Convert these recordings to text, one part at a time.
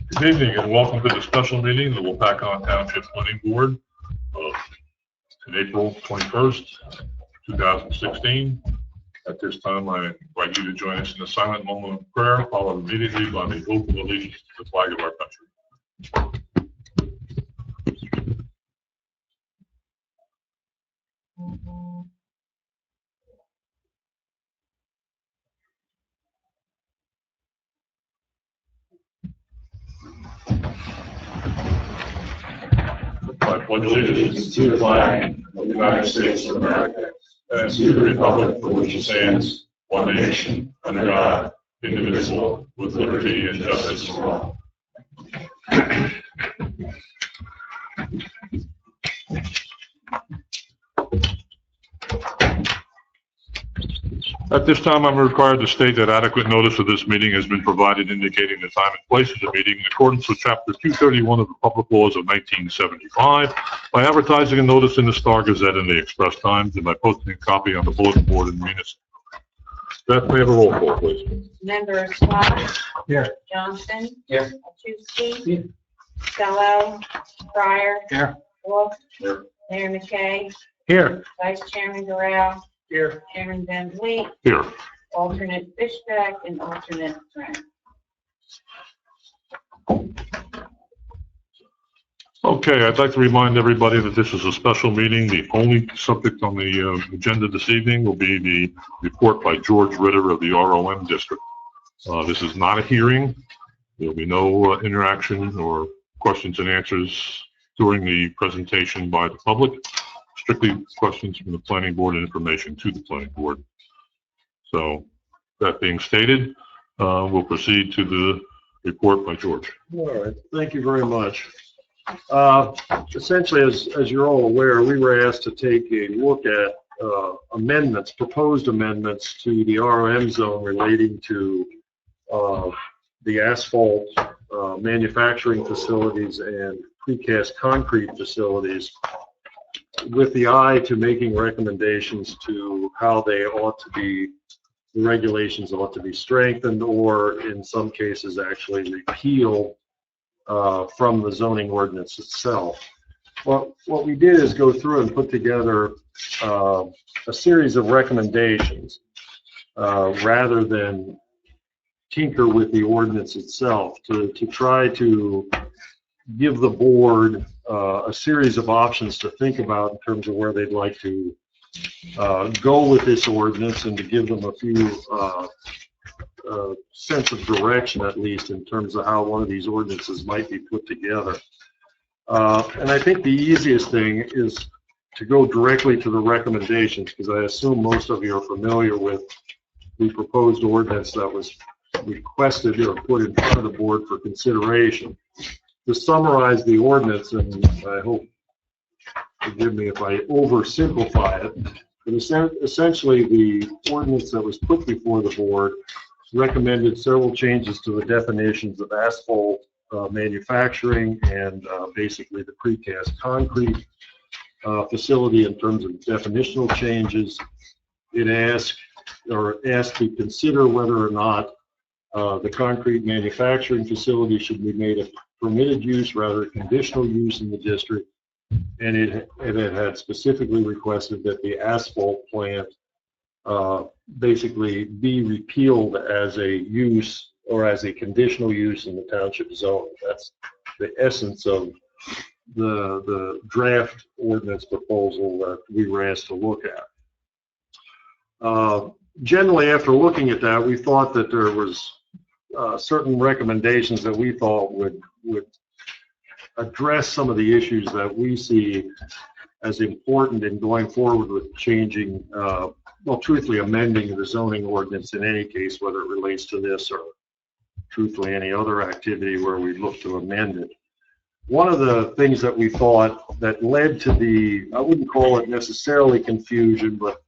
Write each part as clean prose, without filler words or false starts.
Good evening and welcome to the special meeting of the Lopatcong Township Planning Board on April 21st, 2016. At this time, I invite you to join us in a silent moment of prayer, followed immediately by the oath of allegiance to the flag of our country. I pledge allegiance to the flag of the United States of America and to the republic for which it stands, one nation, under God, indivisible, with liberty and justice for all. At this time, I'm required to state that adequate notice of this meeting has been provided indicating the time and place of the meeting in accordance with Chapter 231 of the Public Laws of 1975 by advertising a notice in the Star Gazette in the Express Times and by posting a copy on the bulletin board in the municipal. Beth, may I have a roll call, please? Member Swat. Here. Johnson. Here. Tuskegee. Here. Stello. Fryer. Here. Wolf. Here. Mayor McKay. Here. Vice Chairman Doral. Here. Chairman Van Vliet. Here. Alternate Fishback and alternate Trent. Okay, I'd like to remind everybody that this is a special meeting. The only subject on the agenda this evening will be the report by George Ritter of the ROM District. This is not a hearing. There will be no interaction or questions and answers during the presentation by the public. Strictly questions from the planning board and information to the planning board. So that being stated, we'll proceed to the report by George. All right, thank you very much. Essentially, as you're all aware, we were asked to take a look at amendments, proposed amendments to the ROM zone relating to the asphalt manufacturing facilities and precast concrete facilities, with the eye to making recommendations to how they ought to be, the regulations ought to be strengthened, or in some cases actually repealed from the zoning ordinance itself. Well, what we did is go through and put together a series of recommendations rather than tinker with the ordinance itself, to try to give the board a series of options to think about in terms of where they'd like to go with this ordinance, and to give them a few sense of direction, at least in terms of how one of these ordinances might be put together. And I think the easiest thing is to go directly to the recommendations, because I assume most of you are familiar with the proposed ordinance that was requested or put in front of the board for consideration. To summarize the ordinance, and I hope, forgive me if I oversimplify it, but essentially the ordinance that was put before the board recommended several changes to the definitions of asphalt manufacturing and basically the precast concrete facility in terms of definitional changes. It asked to consider whether or not the concrete manufacturing facility should be made a permitted use rather than conditional use in the district, and it had specifically requested that the asphalt plant basically be repealed as a use or as a conditional use in the township zone. That's the essence of the draft ordinance proposal that we were asked to look at. Generally, after looking at that, we thought that there was certain recommendations that we thought would address some of the issues that we see as important in going forward with changing, well, truthfully amending the zoning ordinance in any case, whether it relates to this or truthfully any other activity where we look to amend it. One of the things that we thought that led to the, I wouldn't call it necessarily confusion, but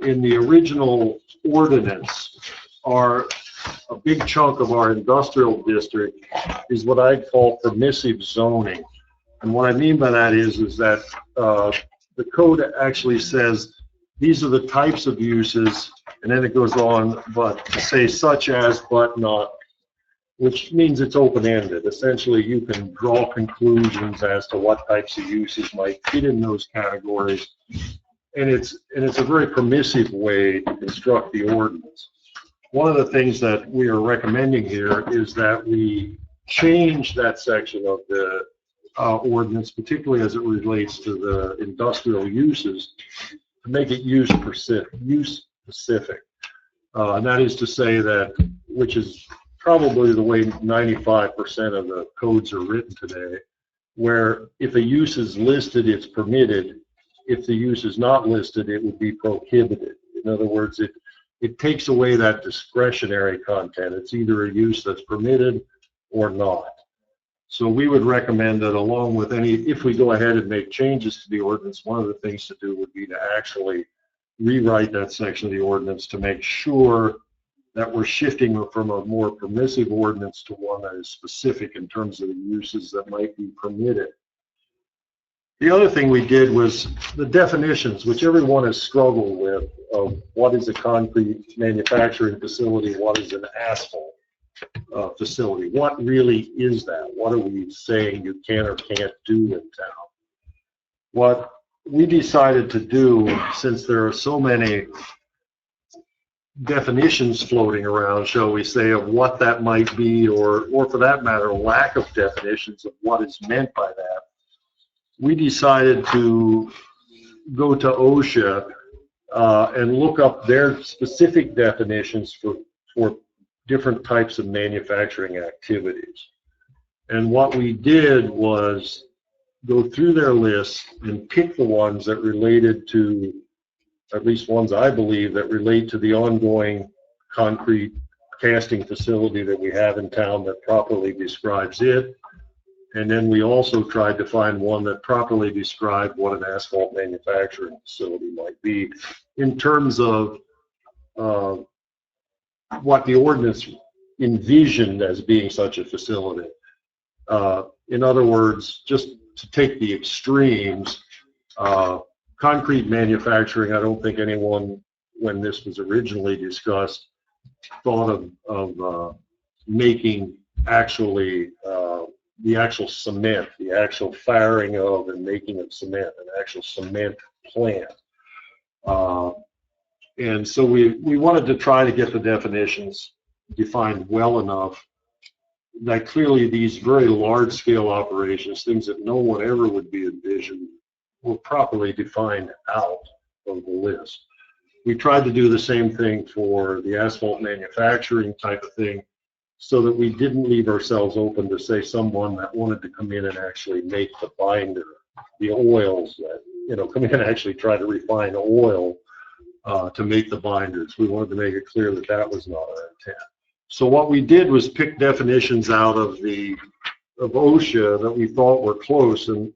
in the original ordinance, a big chunk of our industrial district is what I'd call permissive zoning. And what I mean by that is that the code actually says these are the types of uses And then it goes on, but to say such as, but not, which means it's open-ended. Essentially, you can draw conclusions as to what types of uses might fit in those categories. And it's a very permissive way to construct the ordinance. One of the things that we are recommending here is that we change that section of the ordinance, particularly as it relates to the industrial uses, to make it use specific. And that is to say that, which is probably the way 95% of the codes are written today, where if a use is listed, it's permitted. If the use is not listed, it would be prohibited. In other words, it takes away that discretionary content. It's either a use that's permitted or not. So we would recommend that along with if we go ahead and make changes to the ordinance, one of the things to do would be to actually rewrite that section of the ordinance to make sure that we're shifting from a more permissive ordinance to one that is specific in terms of the uses that might be permitted. The other thing we did was the definitions, which everyone has struggled with, of what is a concrete manufacturing facility, what is an asphalt facility. What really is that? What are we saying you can or can't do in town? What we decided to do, since there are so many definitions floating around, shall we say, of what that might be, or for that matter, lack of definitions of what is meant by that, we decided to go to OSHA and look up their specific definitions for different types of manufacturing activities. And what we did was go through their list and pick the ones that related to, at least ones I believe, that relate to the ongoing concrete casting facility that we have in town that properly describes it. And then we also tried to find one that properly described what an asphalt manufacturing facility might be in terms of what the ordinance envisioned as being such a facility. In other words, just to take the extremes, concrete manufacturing, I don't think anyone, when this was originally discussed, thought of making actually the actual cement, the actual firing of and making of cement, an actual cement plant. And so we wanted to try to get the definitions defined well enough that clearly these very large-scale operations, things that no one ever would be envisioned, were properly defined out of the list. We tried to do the same thing for the asphalt manufacturing type of thing, so that we didn't leave ourselves open to, say, someone that wanted to come in and actually make the binder, the oils that, come in and actually try to refine oil to make the binders. We wanted to make it clear that that was not our intent. So what we did was pick definitions out of OSHA that we thought were close and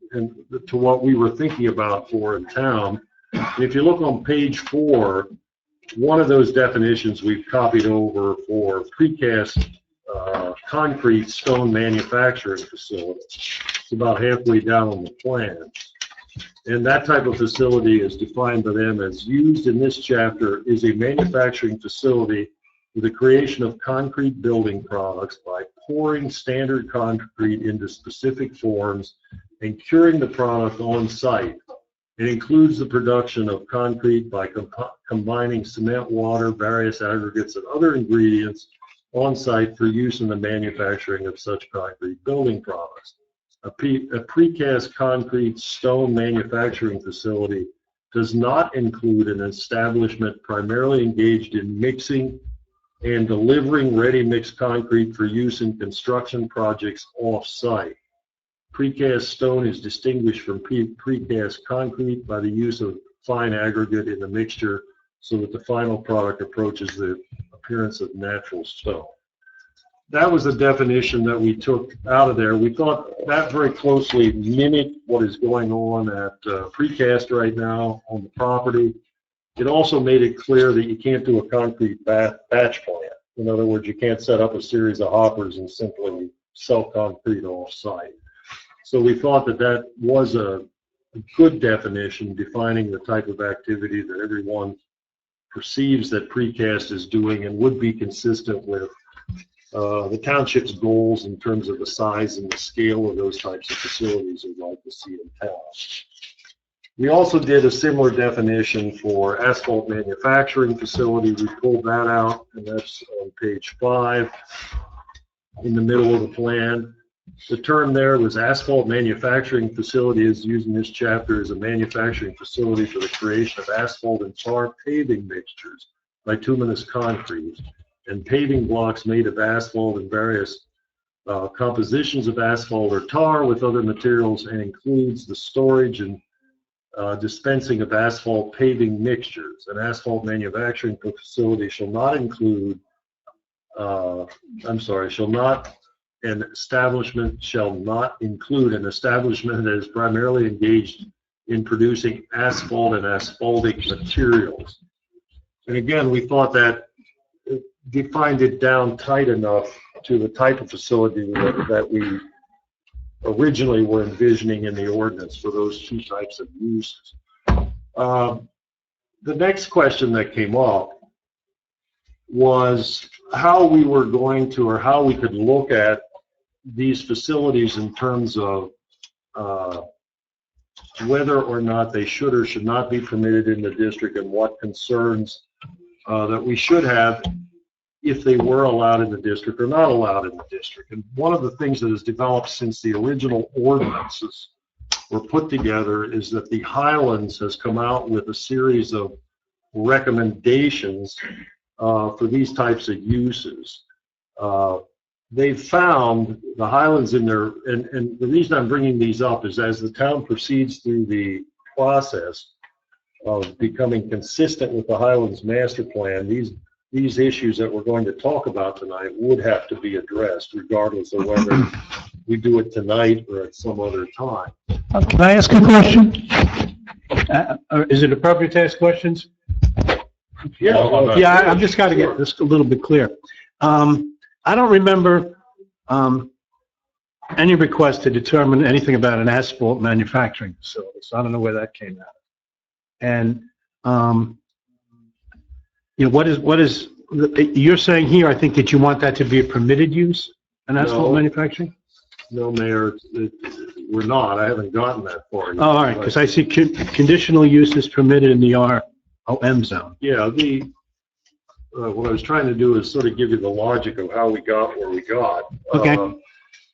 to what we were thinking about for in town. And if you look on page 4, one of those definitions we've copied over for precast concrete stone manufacturing facility. It's about halfway down on the plan. And that type of facility is defined by them as used in this chapter is a manufacturing facility for the creation of concrete building products by pouring standard concrete into specific forms and curing the product on site. It includes the production of concrete by combining cement, water, various aggregates, and other ingredients on site for use in the manufacturing of such concrete building products. A precast concrete stone manufacturing facility does not include an establishment primarily engaged in mixing and delivering ready-mixed concrete for use in construction projects off-site. Precast stone is distinguished from precast concrete by the use of fine aggregate in the mixture so that the final product approaches the appearance of natural stone. That was the definition that we took out of there. We thought that very closely mimicked what is going on at precast right now on the property. It also made it clear that you can't do a concrete batch plant. In other words, you can't set up a series of hoppers and simply sell concrete off-site. So we thought that that was a good definition defining the type of activity that everyone perceives that precast is doing and would be consistent with the township's goals in terms of the size and the scale of those types of facilities we'd like to see in town. We also did a similar definition for asphalt manufacturing facility. We pulled that out, and that's on page 5 in the middle of the plan. The term there was asphalt manufacturing facility is used in this chapter as a manufacturing facility for the creation of asphalt and tar paving mixtures, bituminous concrete, and paving blocks made of asphalt and various compositions of asphalt or tar with other materials, and includes the storage and dispensing of asphalt paving mixtures. An asphalt manufacturing facility shall not include, an establishment shall not include an establishment that is primarily engaged in producing asphalt and asphaltic materials. And again, we thought that defined it down tight enough to the type of facility that we originally were envisioning in the ordinance for those two types of uses. The next question that came up was how we were going to, or how we could look at these facilities in terms of whether or not they should or should not be permitted in the district, and what concerns that we should have if they were allowed in the district or not allowed in the district. And one of the things that has developed since the original ordinances were put together is that the Highlands has come out with a series of recommendations for these types of uses. They've found, the Highlands in their, and the reason I'm bringing these up is as the town proceeds through the process of becoming consistent with the Highlands master plan, these issues that we're going to talk about tonight would have to be addressed, regardless of whether we do it tonight or at some other time. Can I ask a question? Is it appropriate to ask questions? Yeah, Yeah, I've just got to get this a little bit clear. I don't remember any request to determine anything about an asphalt manufacturing facility, so I don't know where that came out. And you know, what is you're saying here? I think that you want that to be a permitted use, an asphalt manufacturing. No, Mayor, we're not. I haven't gotten that far yet. Oh, all right, because I see conditional use is permitted in the ROM zone. Yeah, what I was trying to do is sort of give you the logic of how we got where we got. Okay.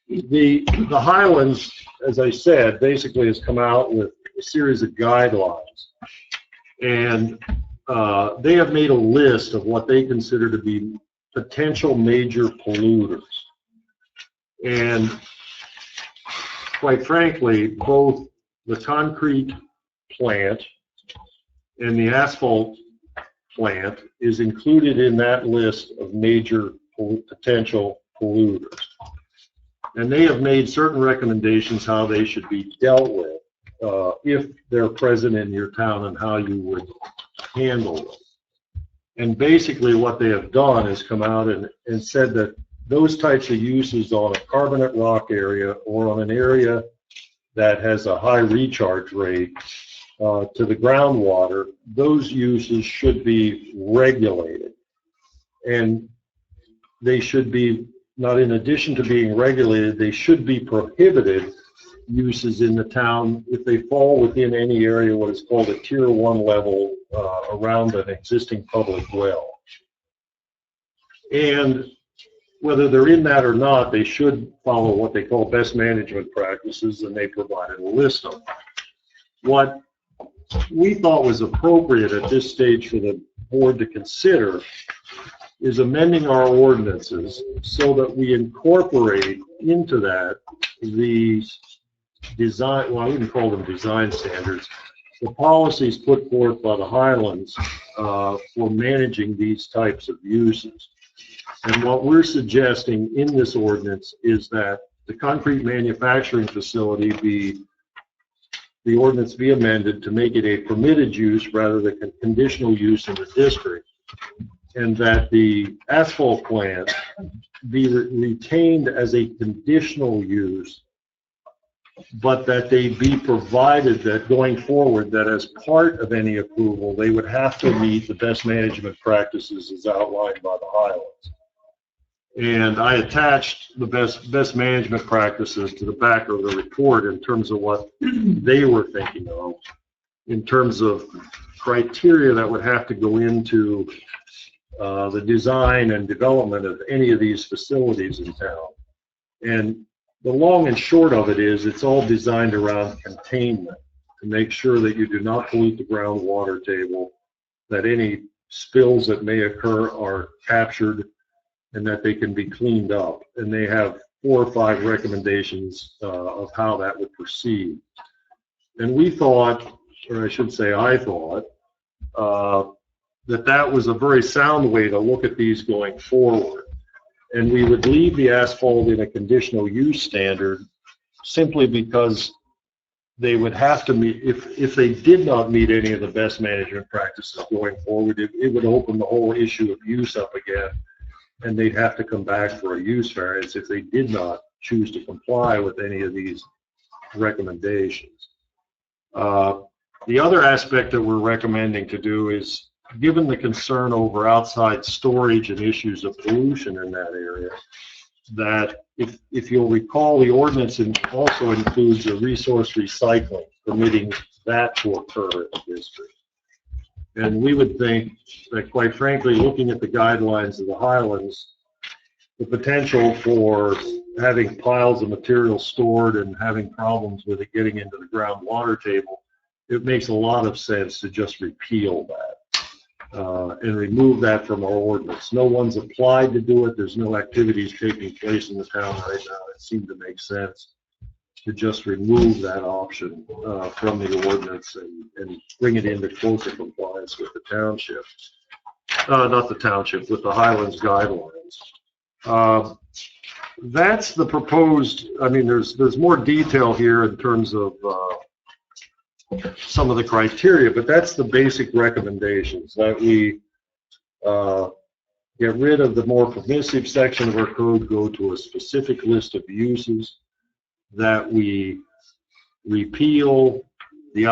The Highlands, as I said, basically has come out with a series of guidelines, and they have made a list of what they consider to be potential major polluters. And quite frankly, both the concrete plant and the asphalt plant is included in that list of major potential polluters. And they have made certain recommendations how they should be dealt with if they're present in your town, and how you would handle them. And basically what they have done is come out and said that those types of uses on a carbonate rock area or on an area that has a high recharge rate to the groundwater, those uses should be regulated. And they should be, not in addition to being regulated, they should be prohibited uses in the town if they fall within any area what is called a tier 1 level around an existing public well. And whether they're in that or not, they should follow what they call best management practices, and they provided a list of them. What we thought was appropriate at this stage for the board to consider is amending our ordinances so that we incorporate into that the design, well, I wouldn't call them design standards, the policies put forth by the Highlands for managing these types of uses. And what we're suggesting in this ordinance is that the concrete manufacturing facility the ordinance be amended to make it a permitted use rather than a conditional use in the district, and that the asphalt plant be retained as a conditional use but that they be provided that going forward, that as part of any approval, they would have to meet the best management practices as outlined by the Highlands. And I attached the best management practices to the back of the report in terms of what they were thinking of, in terms of criteria that would have to go into the design and development of any of these facilities in town. And the long and short of it is it's all designed around containment to make sure that you do not pollute the groundwater table, that any spills that may occur are captured, and that they can be cleaned up. And they have 4 or 5 recommendations of how that would proceed. And we thought, or I should say I thought, that was a very sound way to look at these going forward. And we would leave the asphalt in a conditional use standard simply because they would have to meet, if they did not meet any of the best management practices going forward, it would open the whole issue of use up again, and they'd have to come back for a use variance if they did not choose to comply with any of these recommendations. The other aspect that we're recommending to do is, given the concern over outside storage and issues of pollution in that area, that if you'll recall, the ordinance also includes a resource recycling, permitting that to occur in the district. And we would think that, quite frankly, looking at the guidelines of the Highlands, the potential for having piles of material stored and having problems with it getting into the groundwater table, it makes a lot of sense to just repeal that and remove that from our ordinance. No one's applied to do it. There's no activities taking place in the town right now. It seemed to make sense to just remove that option from the ordinance and bring it into closer compliance with the township. Not the township, with the Highlands guidelines. That's the proposed, I mean, there's more detail here in terms of some of the criteria, but that's the basic recommendations, that we get rid of the more permissive section of our code, go to a specific list of uses, that we repeal the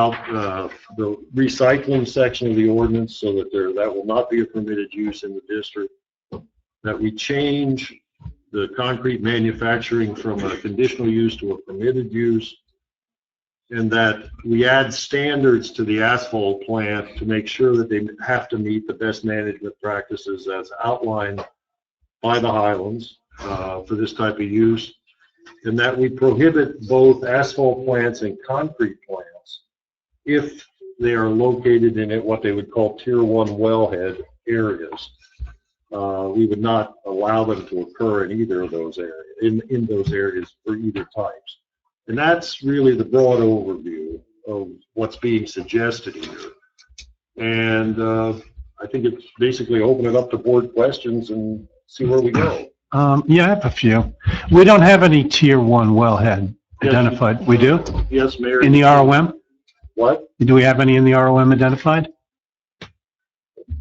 recycling section of the ordinance so that that will not be a permitted use in the district, that we change the concrete manufacturing from a conditional use to a permitted use, and that we add standards to the asphalt plant to make sure that they have to meet the best management practices as outlined by the Highlands for this type of use, and that we prohibit both asphalt plants and concrete plants if they are located in what they would call Tier 1 wellhead areas. We would not allow them to occur in either of those areas, in those areas for either types. And that's really the broad overview of what's being suggested here. And I think it's basically open it up to board questions and see where we go. Yeah, I have a few. We don't have any Tier 1 wellhead identified. We do? Yes, Mayor. In the ROM? What? Do we have any in the ROM identified?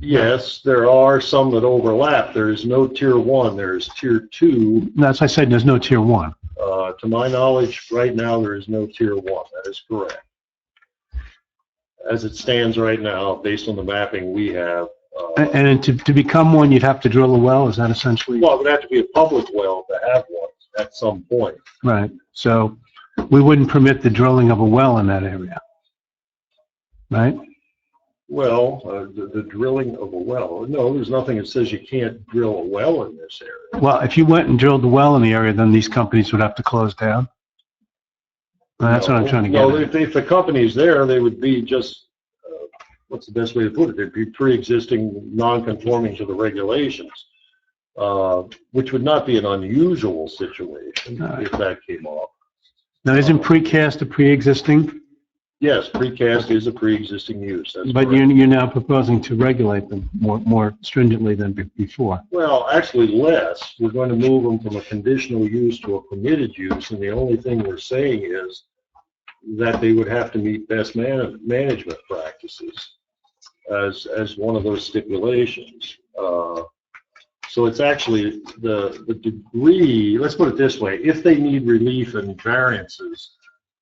Yes, there are some that overlap. There is no Tier 1. There is Tier 2. That's I said there's no Tier 1. To my knowledge, right now, there is no Tier 1. That is correct. As it stands right now, based on the mapping we have. And to become one, you'd have to drill a well? Is that essentially? Well, it would have to be a public well to have one at some point. Right. So we wouldn't permit the drilling of a well in that area, right? Well, the drilling of a well. No, there's nothing that says you can't drill a well in this area. Well, if you went and drilled a well in the area, then these companies would have to close down. Well, that's what I'm trying to get at. If the company's there, they would be just, what's the best way to put it? They'd be pre-existing, non-conforming to the regulations, which would not be an unusual situation if that came up. Now, isn't precast a pre-existing? Yes, precast is a pre-existing use. That's but correct. you're now proposing to regulate them more stringently than before. Well, actually less. We're going to move them from a conditional use to a permitted use, and the only thing we're saying is that they would have to meet best management practices as one of those stipulations. So it's actually the degree, let's put it this way, if they need relief and variances,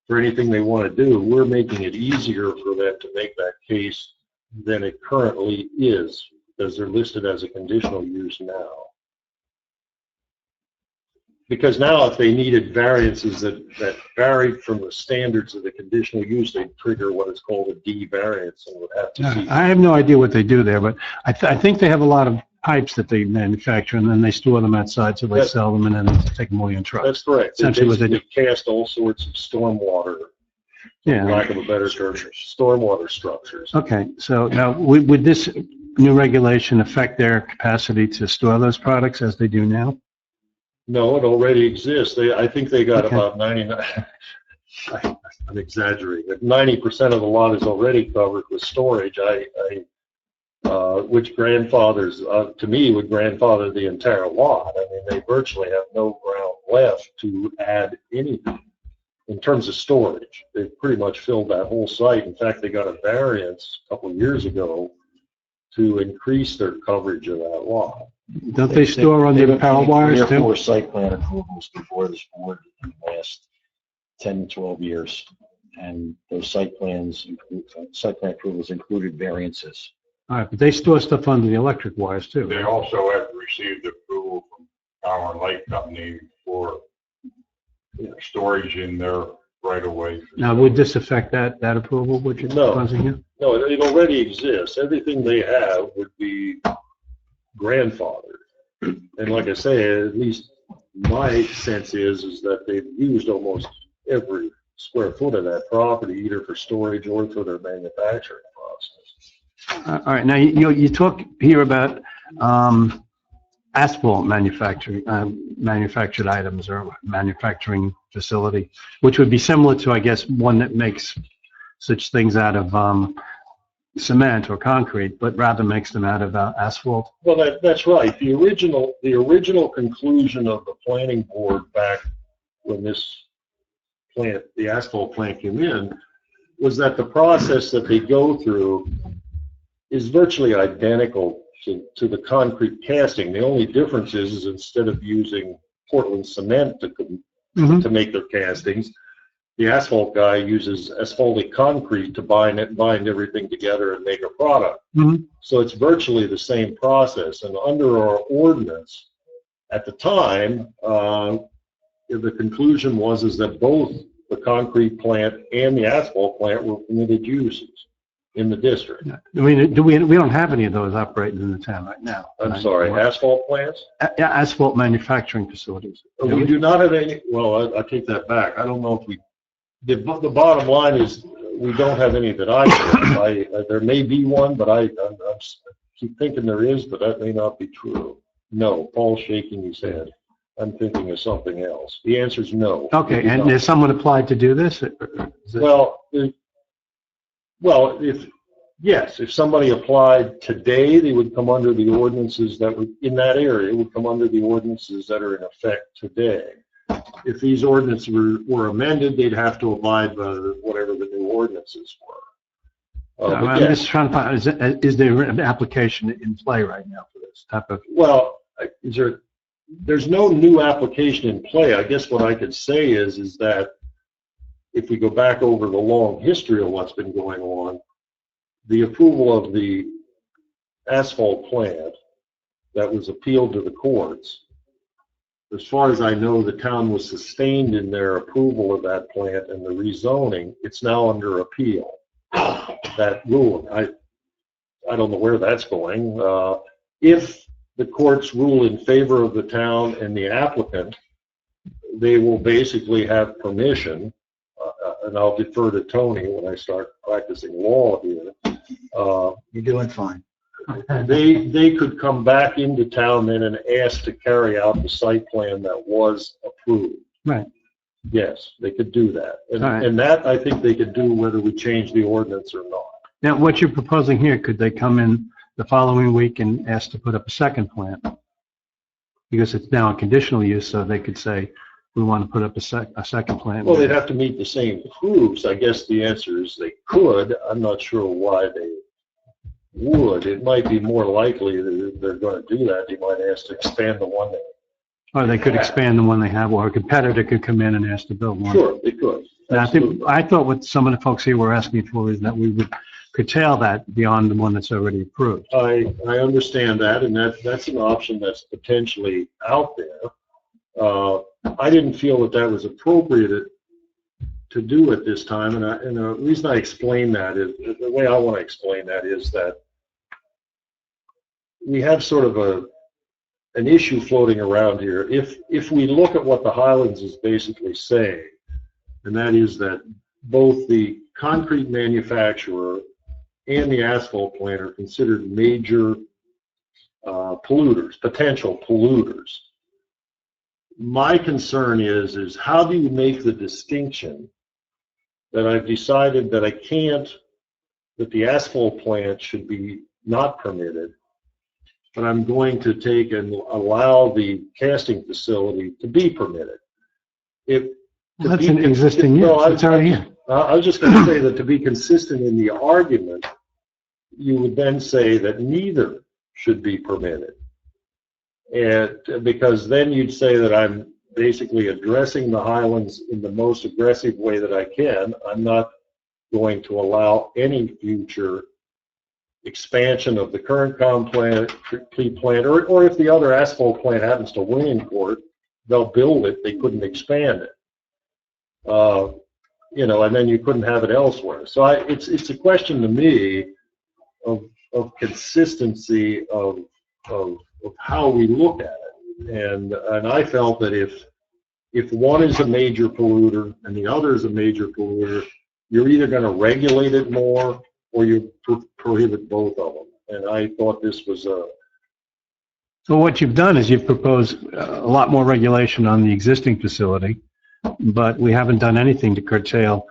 for anything they want to do. We're making it easier for them to make that case than it currently is, because they're listed as a conditional use now. Because now if they needed variances that varied from the standards of the conditional use, they'd trigger what is called a D variance and would have to see. I have no idea what they do there, but I think they have a lot of pipes that they manufacture, and then they store them outside, so they sell them, and then take them away in trucks. That's correct. They Essentially what they basically cast all sorts of stormwater, Yeah. for lack of a better term, stormwater structures. Okay, so now, would this new regulation affect their capacity to store those products as they do now? No, it already exists. I think they got Okay. about 99, I'm exaggerating, but 90% of the lot is already covered with storage. Which grandfathers, to me, would grandfather the entire lot. I mean, they virtually have no ground left to add anything in terms of storage. They've pretty much filled that whole site. In fact, they got a variance a couple of years ago to increase their coverage of that lot. Don't they store under the power wires There are too? 4 site plan approvals before this board in the last 10, 12 years. And those site plan approvals included variances. All right, but they store stuff under the electric wires too. They also have received approval from Power and Light Company for storage in their right-of-way. Now, would this affect that approval, which you're No. proposing here? No, it already exists. Everything they have would be grandfathered. And like I say, at least my sense is that they've used almost every square foot of that property, either for storage or for their manufacturing process. All right, now, you talk here about asphalt manufacturing, manufactured items or manufacturing facility, which would be similar to, I guess, one that makes such things out of cement or concrete, but rather makes them out of asphalt. Well, that's right. The original conclusion of the planning board back when this plant, the asphalt plant, came in, was that the process that they go through is virtually identical to the concrete casting. The only difference is instead of using Portland cement to make their castings, the asphalt guy uses asphaltic concrete to bind everything together and make a product. So it's virtually the same process. And under our ordinance, at the time, the conclusion was that both the concrete plant and the asphalt plant were permitted uses in the district. I mean, we don't have any of those operating in the town right now. I'm sorry, asphalt plants? Yeah, asphalt manufacturing facilities. We do not have any, well, I take that back. I don't know if the bottom line is we don't have any that I know. There may be one, but I keep thinking there is, but that may not be true. No, Paul's shaking his head. I'm thinking of something else. The answer is no. Okay, and has someone applied to do this? Well, if somebody applied today, they would come under the ordinances that would, in that area, would come under the ordinances that are in effect today. If these ordinances were amended, they'd have to abide by whatever the new ordinances were. I'm just trying to find, is there an application in play right now for this type of? Well, there's no new application in play. I guess what I could say is that if we go back over the long history of what's been going on, the approval of the asphalt plant that was appealed to the courts, as far as I know, the town was sustained in their approval of that plant and the rezoning. It's now under appeal, that ruling. I don't know where that's going. If the courts rule in favor of the town and the applicant, they will basically have permission, and I'll defer to Tony when I start practicing law here. You're doing fine. They could come back into town then and ask to carry out the site plan that was approved. Right. Yes, they could do that. And, All right. and that I think they could do whether we change the ordinance or not. Now, what you're proposing here, could they come in the following week and ask to put up a second plant? Because it's now a conditional use, so they could say, we want to put up a second plant. Well, they'd have to meet the same proofs. I guess the answer is they could. I'm not sure why they would. It might be more likely that they're going to do that. They might ask to expand the one they Or they could expand the one they have, or a competitor could come in and ask to build one. Sure, they could. And I thought what some of the folks here were asking for is that we would curtail that beyond the one that's already approved. I understand that, and that's an option that's potentially out there. I didn't feel that that was appropriate to do at this time, and the reason I explain that is, the way I want to explain that is that we have sort of an issue floating around here. If we look at what the Highlands is basically saying, and that is that both the concrete manufacturer and the asphalt plant are considered major polluters, potential polluters. My concern is how do you make the distinction that I've decided that that the asphalt plant should be not permitted, but I'm going to take and allow the casting facility to be permitted? That's an existing use. It's already here. I was just going to say that to be consistent in the argument, you would then say that neither should be permitted. And because then you'd say that I'm basically addressing the Highlands in the most aggressive way that I can. I'm not going to allow any future expansion of the current concrete plant, or if the other asphalt plant happens to win in court, they'll build it. They couldn't expand it. You know, and then you couldn't have it elsewhere. So it's a question to me of consistency of how we look at it. And I felt that if one is a major polluter and the other is a major polluter, you're either going to regulate it more or you prohibit both of them. And I thought this was a... So what you've done is you've proposed a lot more regulation on the existing facility, but we haven't done anything to curtail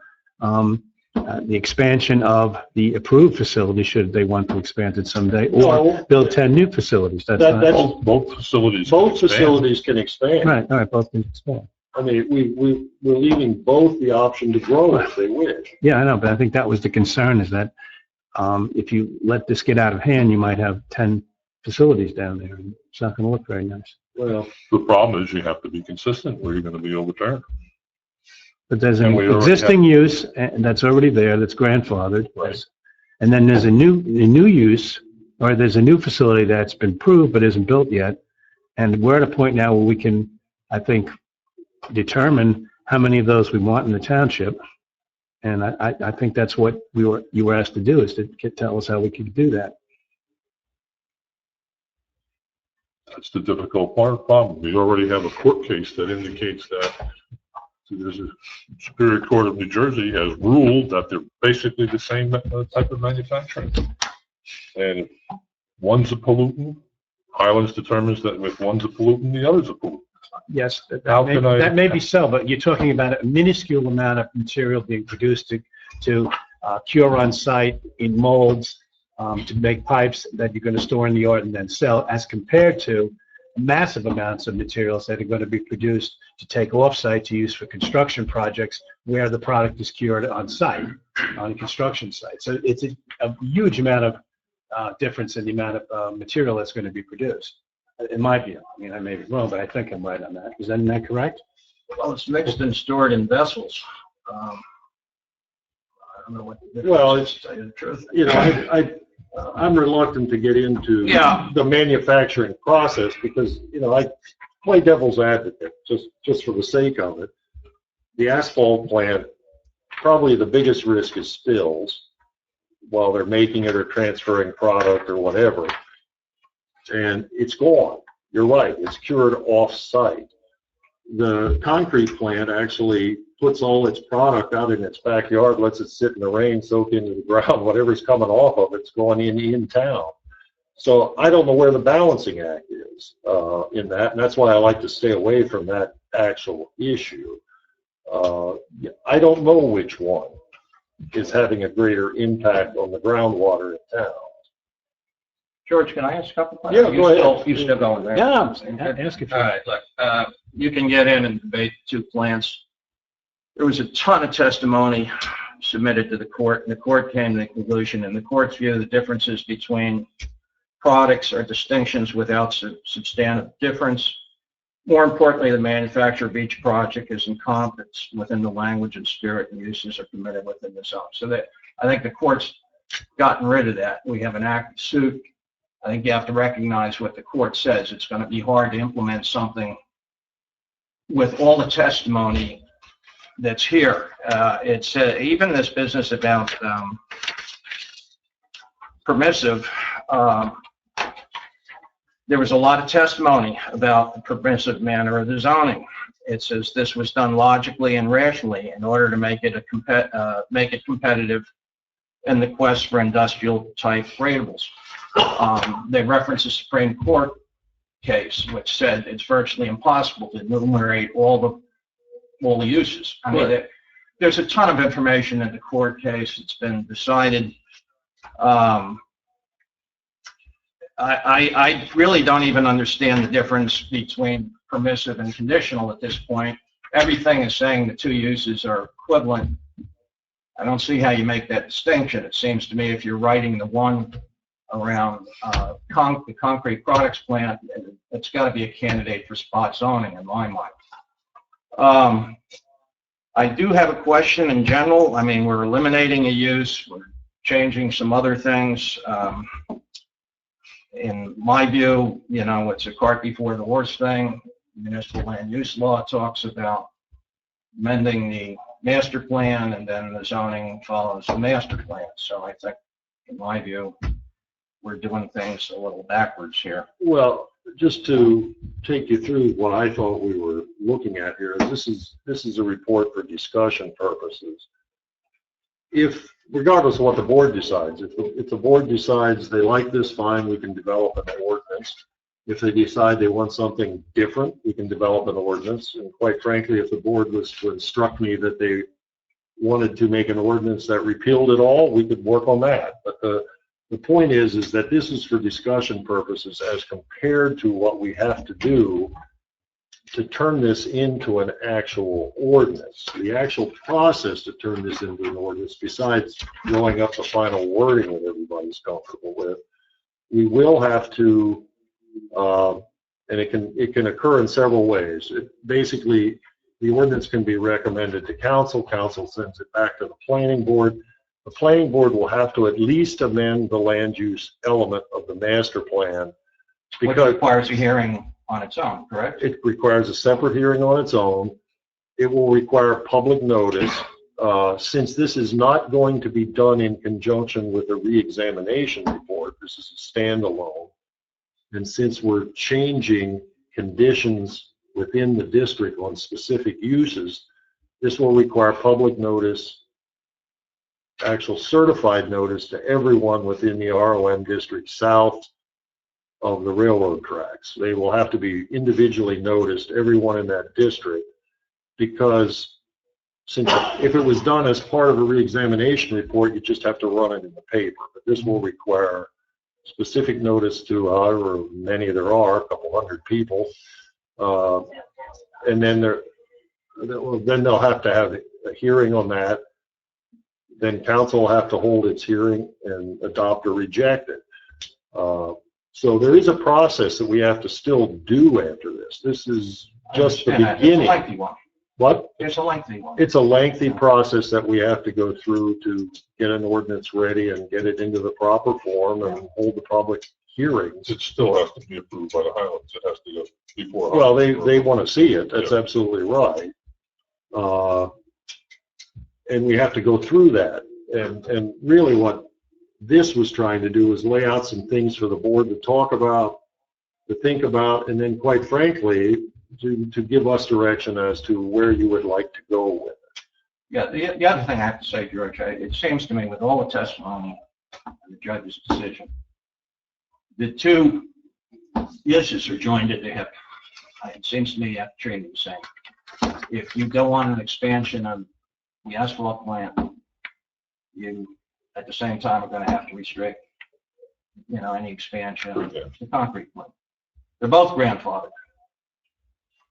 the expansion of the approved facility, should they want to expand it someday, or build 10 new facilities. That's both facilities. Both facilities can expand. right. All right, both can expand. I mean, we're leaving both the option to grow if they wish. Yeah, I know, but I think that was the concern, is that if you let this get out of hand, you might have 10 facilities down there, and it's not going to look very nice. Well, The problem is you have to be consistent or you're going to be overturned. But there's an And we already existing use and that's already there, that's grandfathered. Right. And then there's a new use, or there's a new facility that's been approved but isn't built yet. And we're at a point now where we can, I think, determine how many of those we want in the township. And I think that's what you were asked to do, is to tell us how we could do that. That's the difficult problem. We already have a court case that indicates that the Superior Court of New Jersey has ruled that they're basically the same type of manufacturing. And if one's a pollutant, Highlands determines that if one's a pollutant, the other's a pollutant. Yes, How that may be so, but you're talking about a minuscule amount of material being produced to cure on site in molds, to make pipes that you're going to store in the yard and then sell, as compared to massive amounts of materials that are going to be produced to take off-site to use for construction projects where the product is cured on site, on a construction site. So it's a huge amount of difference in the amount of material that's going to be produced. In my view, I mean, I may be wrong, but I think I'm right on that. Isn't that correct? Well, it's mixed and stored in vessels. I don't know what the difference Well, is, to tell you the truth. you know, I'm reluctant to get into the manufacturing process because, you know, I play devil's advocate just for the sake of it. The asphalt plant, probably the biggest risk is spills while they're making it or transferring product or whatever. And it's gone. You're right. It's cured off-site. The concrete plant actually puts all its product out in its backyard, lets it sit in the rain, soak into the ground. Whatever's coming off of it's going in town. So I don't know where the balancing act is in that, and that's why I like to stay away from that actual issue. I don't know which one is having a greater impact on the groundwater in town. George, can I ask a couple questions? Yeah, go ahead. You still going there? Yeah, ask if you. All right, look, you can get in and debate two plants. There was a ton of testimony submitted to the court, and the court came to the conclusion, in the court's view, the differences between products are distinctions without substantive difference. More importantly, the manufacture of each project is encompassed within the language and spirit and uses are permitted within the zone. So that, I think the court's gotten rid of that. We have an active suit. I think you have to recognize what the court says. It's going to be hard to implement something with all the testimony that's here. It's even this business about permissive. There was a lot of testimony about the permissive manner of the zoning. It says this was done logically and rationally in order to make it competitive in the quest for industrial type gradables. They reference a Supreme Court case which said it's virtually impossible to enumerate all the uses. I mean, there's a ton of information in the court case. It's been decided. I really don't even understand the difference between permissive and conditional at this point. Everything is saying the two uses are equivalent. I don't see how you make that distinction. It seems to me if you're writing the one around the concrete products plant, it's got to be a candidate for spot zoning in my mind. I do have a question in general. I mean, we're eliminating a use, we're changing some other things. In my view, you know, it's a cart before the horse thing. Municipal land use law talks about amending the master plan, and then the zoning follows the master plan. So I think, in my view, we're doing things a little backwards here. Well, just to take you through what I thought we were looking at here, this is a report for discussion purposes. If, regardless of what the board decides, if the board decides they like this, fine, we can develop an ordinance. If they decide they want something different, we can develop an ordinance. And quite frankly, if the board was to instruct me that they wanted to make an ordinance that repealed it all, we could work on that. But the point is that this is for discussion purposes as compared to what we have to do to turn this into an actual ordinance. The actual process to turn this into an ordinance, besides drawing up the final wording that everybody's comfortable with, we will have to, and it can occur in several ways. Basically, the ordinance can be recommended to council. Council sends it back to the planning board. The planning board will have to at least amend the land use element of the master plan. Which requires a hearing on its own, correct? It requires a separate hearing on its own. It will require public notice. Since this is not going to be done in conjunction with a re-examination report, this is a standalone. And since we're changing conditions within the district on specific uses, this will require public notice, actual certified notice to everyone within the ROM district south of the railroad tracks. They will have to be individually noticed, everyone in that district, because since if it was done as part of a re-examination report, you just have to run it in the paper. But this will require specific notice to however many there are, a couple hundred people, and then they'll have to have a hearing on that. Then council will have to hold its hearing and adopt or reject it. So there is a process that we have to still do after this. This is just the beginning. It's a lengthy one. What? It's a lengthy one. It's a lengthy process that we have to go through to get an ordinance ready and get it into the proper form and hold the public hearings. It still has to be approved by the Highlands. It has to go before. Well, they want to see it. That's absolutely right. And we have to go through that. And really what this was trying to do is lay out some things for the board to talk about, to think about, and then quite frankly, to give us direction as to where you would like to go with it. Yeah, the other thing I have to say, George, it seems to me with all the testimony and the judge's decision, the two uses are joined at the hip. It seems to me you have to treat them the same. If you go on an expansion of the asphalt plant, you at the same time are going to have to restrict, you know, any expansion of the concrete plant. They're both grandfathered.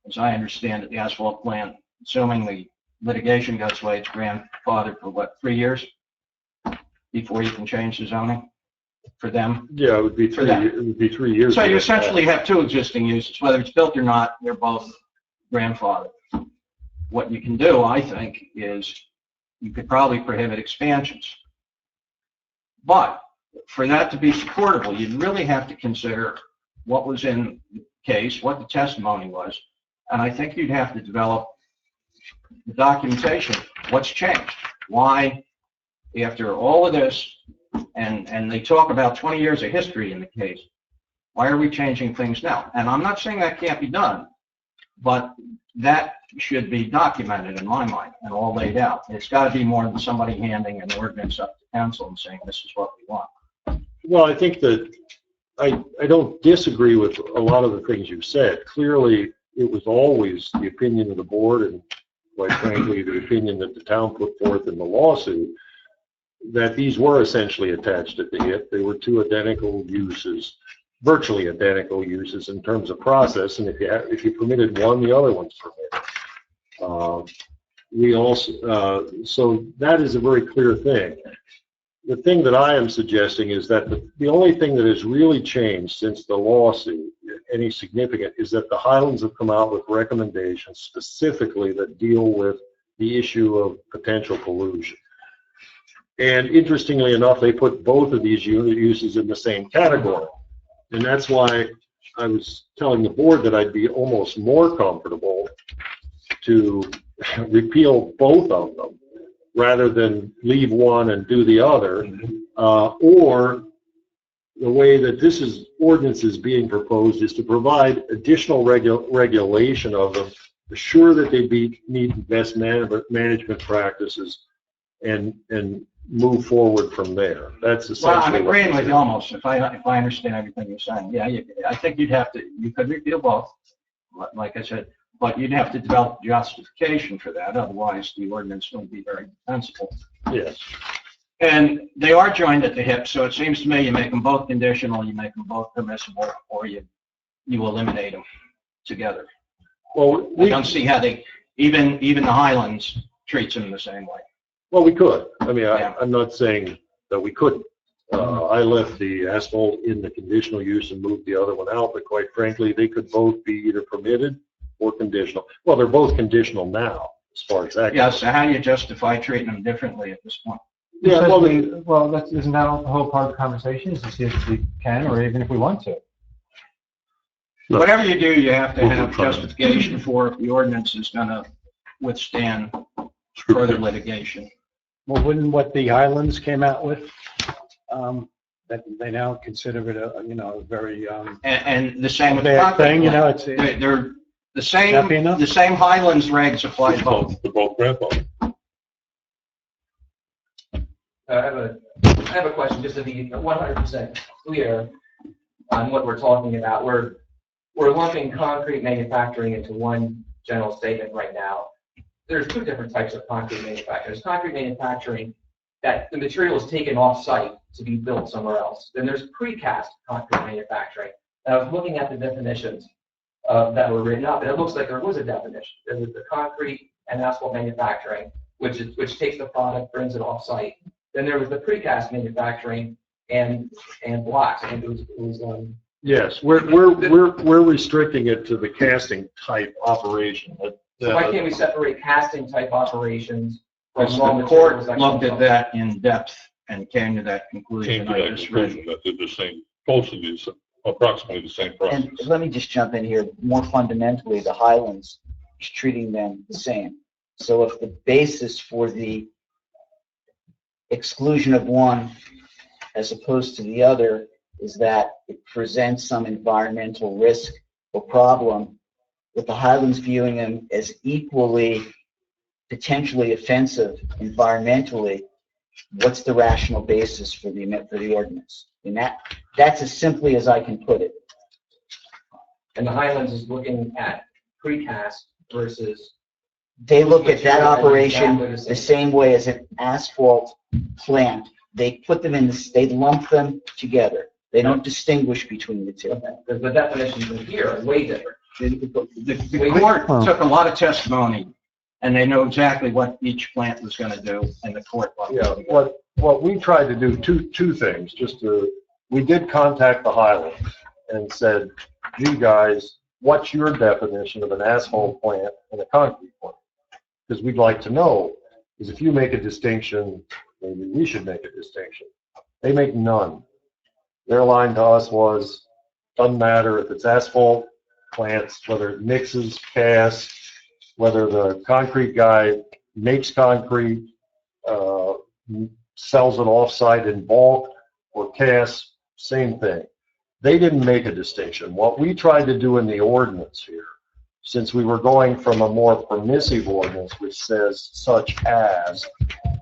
As I understand it, the asphalt plant, assuming the litigation goes away, it's grandfathered for what, 3 years before you can change the zoning? for them. Yeah, it would be For that. it would be 3 years. So you essentially have two existing uses, whether it's built or not, they're both grandfathered. What you can do, I think, is you could probably prohibit expansions. But for that to be supportable, you'd really have to consider what was in the case, what the testimony was, and I think you'd have to develop the documentation. What's changed? Why, after all of this, and they talk about 20 years of history in the case, why are we changing things now? And I'm not saying that can't be done, but that should be documented in my mind and all laid out. It's got to be more than somebody handing an ordinance up to council and saying, this is what we want. Well, I think that I don't disagree with a lot of the things you've said. Clearly, it was always the opinion of the board and, quite frankly, the opinion that the town put forth in the lawsuit that these were essentially attached at the hip. They were two identical uses, virtually identical uses in terms of process, and if you permitted one, the other one's permitted. We also, so that is a very clear thing. The thing that I am suggesting is that the only thing that has really changed since the lawsuit, any significant, is that the Highlands have come out with recommendations specifically that deal with the issue of potential pollution. And interestingly enough, they put both of these uses in the same category. And that's why I was telling the board that I'd be almost more comfortable to repeal both of them rather than leave one and do the other, or the way that this ordinance is being proposed is to provide additional regulation of them, assure that they meet best management practices, and move forward from there. That's essentially. Well, I'm agreeing with you almost, if I understand everything you're saying. Yeah, I think you could repeal both, like I said, but you'd have to develop justification for that. Otherwise, the ordinance won't be very defensible. Yes. And they are joined at the hip, so it seems to me you make them both conditional, you make them both permissible, or you eliminate them together. Well, I don't see how even the Highlands treats them the same way. Well, we could. I mean, Yeah. I'm not saying that we couldn't. I left the asphalt in the conditional use and moved the other one out, but quite frankly, they could both be either permitted or conditional. Well, they're both conditional now, as far as that Yeah, goes. so how do you justify treating them differently at this point? Yeah, Well, isn't that the whole part of the conversation, is to see if we can, or even if we want to? Whatever you do, you have to have justification for if the ordinance is going to withstand further litigation. Well, wouldn't what the Highlands came out with, that they now consider it a very, And the same with the bad concrete thing, plant. it's, They're the same. That be enough? The same Highlands regs apply to both. They're both grandfathered. I have a question, just to be 100% clear on what we're talking about. We're lumping concrete manufacturing into one general statement right now. There's two different types of concrete manufacturing. There's concrete manufacturing that the material is taken off-site to be built somewhere else. Then there's precast concrete manufacturing. And I was looking at the definitions that were written up, and it looks like there was a definition. There was the concrete and asphalt manufacturing, which takes the product, brings it off-site. Then there was the precast manufacturing and blocks. I think it was yes, we're restricting it to the casting type operation. so why can't we separate casting type operations from Because raw the materials court that looked come at from- that in depth and came to that Came conclusion. to I that just read. conclusion that they're the same, approximately the same process. And let me just jump in here. More fundamentally, the Highlands is treating them the same. So if the basis for the exclusion of one as opposed to the other is that it presents some environmental risk or problem, with the Highlands viewing them as equally potentially offensive environmentally, what's the rational basis for the ordinance? And that's as simply as I can put it. And the Highlands is looking at precast versus. They look at that operation Exactly the same way as an asphalt plant. They put them in this, they lump them together. They don't distinguish between the two. Because the definitions in here are way different. The court took a lot of testimony, and they know exactly what each plant was going to do, and the court. Yeah, what we tried to do, two things, just to we did contact the Highlands and said, gee guys, what's your definition of an asphalt plant and a concrete plant? Because we'd like to know, because if you make a distinction, maybe we should make a distinction. They make none. Their line to us was, doesn't matter if it's asphalt plants, whether it mixes, casts, whether the concrete guy makes concrete, sells it off-site in bulk, or casts, same thing. They didn't make a distinction. What we tried to do in the ordinance here, since we were going from a more permissive ordinance which says such as,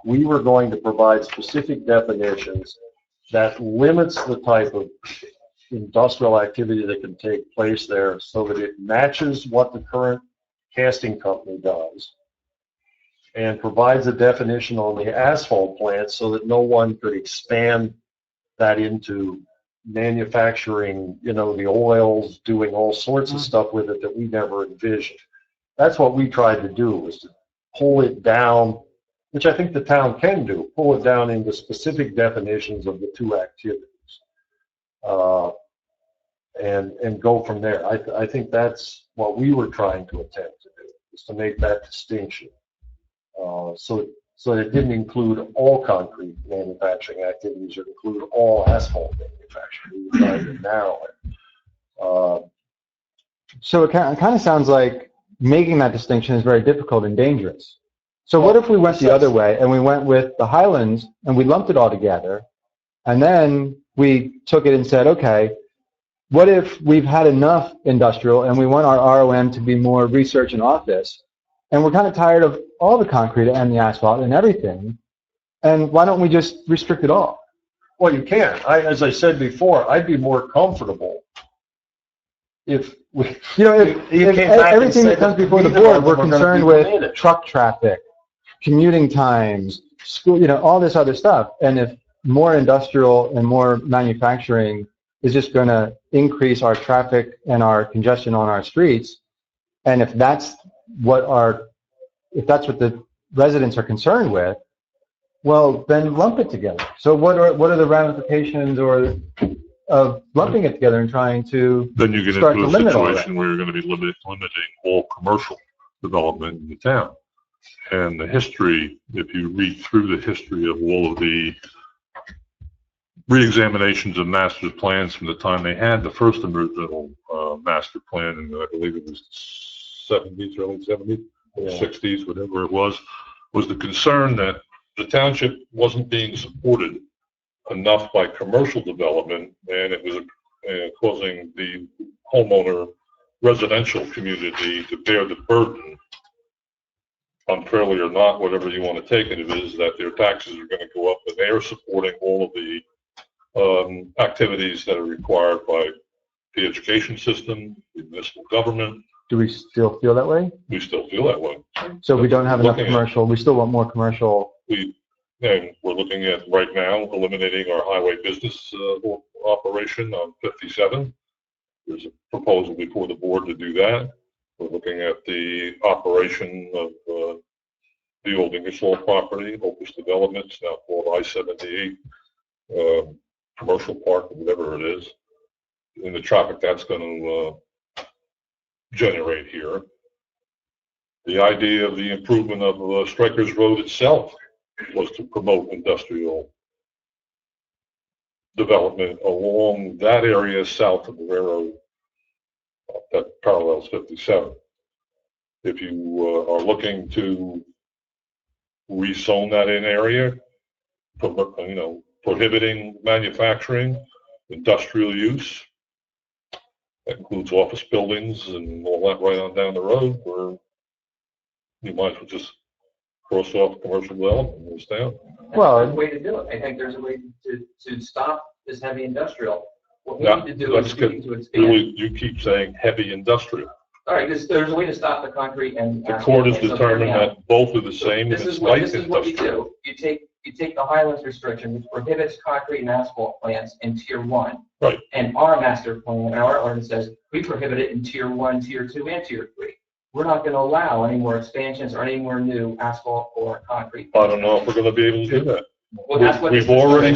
we were going to provide specific definitions that limits the type of industrial activity that can take place there so that it matches what the current casting company does, and provides a definition on the asphalt plant so that no one could expand that into manufacturing, you know, the oils, doing all sorts of stuff with it that we never envisioned. That's what we tried to do, was to pull it down, which I think the town can do, pull it down into specific definitions of the two activities. And go from there. I think that's what we were trying to attempt to do, is to make that distinction. So it didn't include all concrete manufacturing activities, or include all asphalt manufacturing. We were trying to narrow it. So it kind of sounds like making that distinction is very difficult and dangerous. So what if we went the other way and we went with the Highlands and we lumped it all together, and then we took it and said, okay, what if we've had enough industrial and we want our ROM to be more research and office, and we're kind of tired of all the concrete and the asphalt and everything, and why don't we just restrict it all? Well, you can. As I said before, I'd be more comfortable if we, you know, if everything that comes before the board, we're concerned with truck traffic, commuting times, school, you know, all this other stuff. And if more industrial and more manufacturing is just going to increase our traffic and our congestion on our streets, and if that's what the residents are concerned with, well, then lump it together. So what are the ramifications of lumping it together and trying to Then you get start into to a limit all that? situation where you're going to be limiting all commercial development in the town. And the history, if you read through the history of all of the re-examinations of master plans from the time they had the first original master plan, and I believe it was 70s, early 70s, 60s, whatever it was the concern that the township wasn't being supported enough by commercial development, and it was causing the homeowner residential community to bear the burden, unfairly or not, whatever you want to take it is, that their taxes are going to go up, and they are supporting all of the activities that are required by the education system, the municipal government. Do we still feel that way? We still feel that way. So we don't have enough commercial, we still want more commercial. And we're looking at right now eliminating our highway business operation on 57. There's a proposal before the board to do that. We're looking at the operation of the old Ingersoll property, Opus Developments, now called I-78 Commercial Park, or whatever it is, and the traffic that's going to generate here. The idea of the improvement of Strikers Road itself was to promote industrial development along that area south of the railroad that parallels 57. If you are looking to rezone that in area, prohibiting manufacturing, industrial use, that includes office buildings and all that right on down the road, where you might as well just cross off commercial development and goes down. Well, there's a way to do it. I think there's a way to stop this heavy industrial. What we need to do is we need to expand. Really, you keep saying heavy industrial. All right, there's a way to stop the concrete and. The court has determined that both are the same. This is what you do. You take the Highlands restriction, which prohibits concrete and asphalt plants in Tier 1. Right. And our master plan, our ordinance says we prohibit it in Tier 1, Tier 2, and Tier 3. We're not going to allow any more expansions or any more new asphalt or concrete. I don't know if we're going to be able to do that. Well, that's what we've already.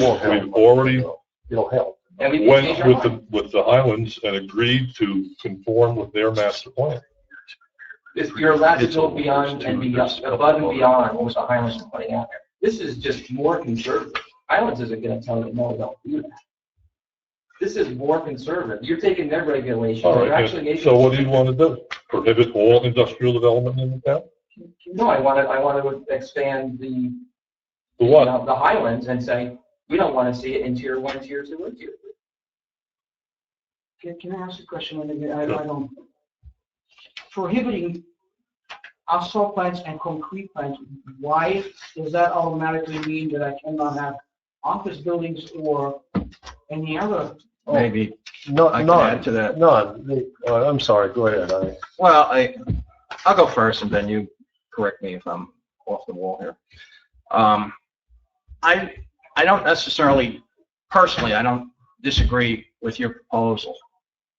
It'll help. And we went changed our with mind. the Highlands and agreed to conform with their master plan. You're allowed to go beyond and be above and beyond what the Highlands are putting out there. This is just more conservative. Highlands isn't going to tell you, no, don't do that. This is more conservative. You're taking their regulations. All You're right, actually making. so what do you want to do? Prohibit all industrial development in the town? No, I want to expand the, The what? the Highlands and say, we don't want to see it in tier 1, tier 2, or tier 3. Can I ask a question? I don't. Prohibiting asphalt plants and concrete plants, why does that automatically mean that I cannot have office buildings or any other? Maybe No, I can none, add to that. none. I'm sorry, go ahead. Well, I'll go first, and then you correct me if I'm off the wall here. I don't necessarily, personally, I don't disagree with your proposal.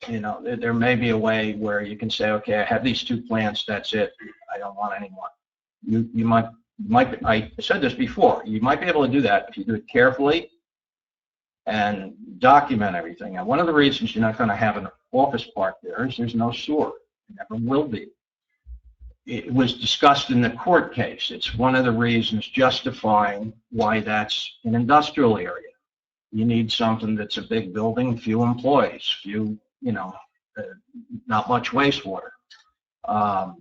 You know, there may be a way where you can say, okay, I have these 2 plants, that's it. I don't want any more. You might, I said this before, you might be able to do that if you do it carefully and document everything. And one of the reasons you're not going to have an office park there is there's no sewer. There never will be. It was discussed in the court case. It's one of the reasons justifying why that's an industrial area. You need something that's a big building, few employees, few, you know, not much wastewater. So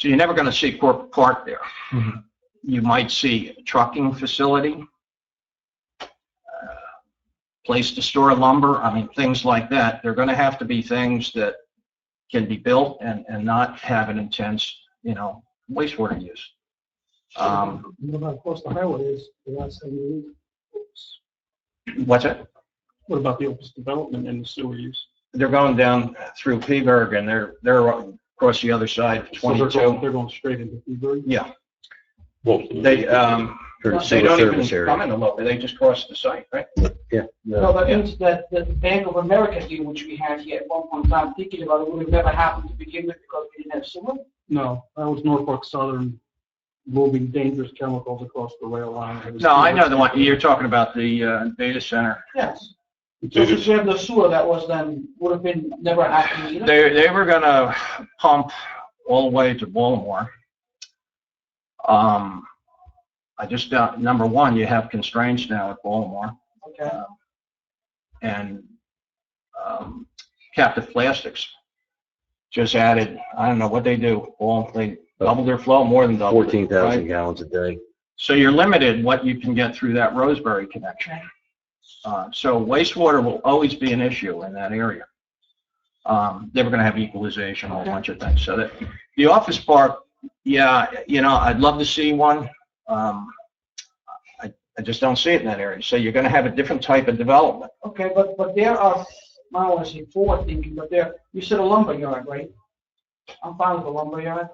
you're never going to see corporate park there. Mhm. You might see a trucking facility, place to store lumber, I mean, things like that. They're going to have to be things that can be built and not have an intense, you know, wastewater use. What about across the highways? What's it? What about the office development and the sewer use? They're going down through Peaburg and they're across the other side of 22. They're going straight into Peaburg? Yeah, Well, they don't even come into Lopa, they just cross the site, right? No, that means that the Bank of America deal, which we had here at one point in time, thinking about it, would have never happened to begin with because we didn't have sewer? No, that was Norfolk Southern moving dangerous chemicals across the rail line. No, I know the one, you're talking about the data center. Yes. So since we have the sewer, that was then, would have been never happened either? They were gonna pump all the way to Baltimore. I just got, number one, you have constraints now at Baltimore. Okay. And Captive Plastics just added, I don't know what they do, they double their flow, more than double. 14,000 gallons a day. So you're limited what you can get through that Roseberry connection. So wastewater will always be an issue in that area. They were going to have equalization, a whole bunch of things. So that the office park, yeah, you know, I'd love to see one. I just don't see it in that area. So you're going to have a different type of development. Okay, but there are, I don't want to say forward thinking, but there, you said a lumber yard, right? I'm fine with a lumber yard.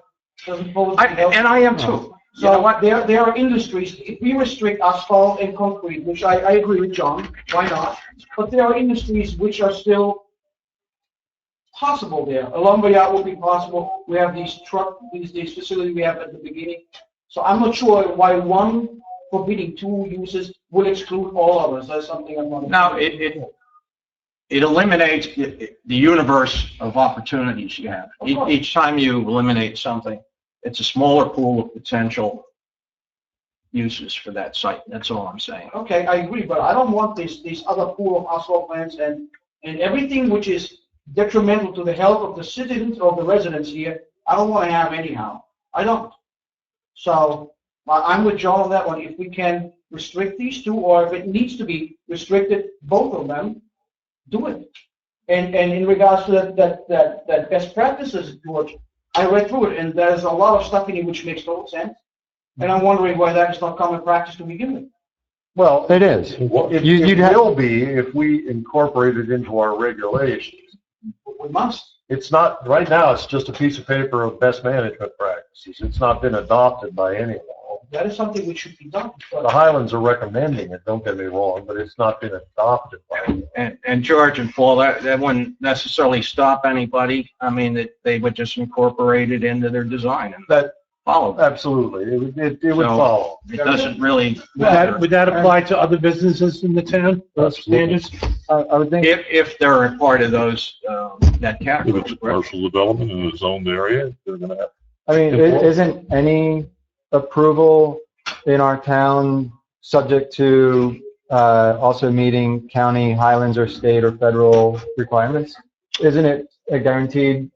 Doesn't pose. And I am too. So you know what? There are industries, if we restrict asphalt and concrete, which I agree with John, why not? But there are industries which are still possible there. A lumber yard would be possible. We have these these facilities we have at the beginning. So I'm not sure why one forbidding 2 uses will exclude all others. That's something I'm not. Now, it eliminates the universe of opportunities you have. Each time you eliminate something, it's a smaller pool of potential uses for that site. That's all I'm saying. Okay, I agree, but I don't want this other pool of asphalt plants and everything which is detrimental to the health of the citizens or the residents here. I don't want to have anyhow. I don't. So I'm with John on that one. If we can restrict these 2, or if it needs to be restricted, both of them, do it. And in regards to that best practices, George, I read through it, and there's a lot of stuff in it which makes total sense. And I'm wondering why that is not common practice to begin with. Well, It is. it will be if we incorporate it into our regulations. We must. It's not, right now, it's just a piece of paper of best management practices. It's not been adopted by anyone. That is something which should be done. The Highlands are recommending it, don't get me wrong, but it's not been adopted by anyone. And George and Paul, that wouldn't necessarily stop anybody. I mean, they would just incorporate it into their design. And follow that. Absolutely, it would So- follow. It doesn't really Would that, matter would that apply to other businesses in the town, those standards? I would think, if they're a part of those, that If category. it's a commercial development in a zoned area, they're gonna have. I mean, isn't any approval in our town subject to also meeting county, Highlands, or state or federal requirements? Isn't it a guaranteed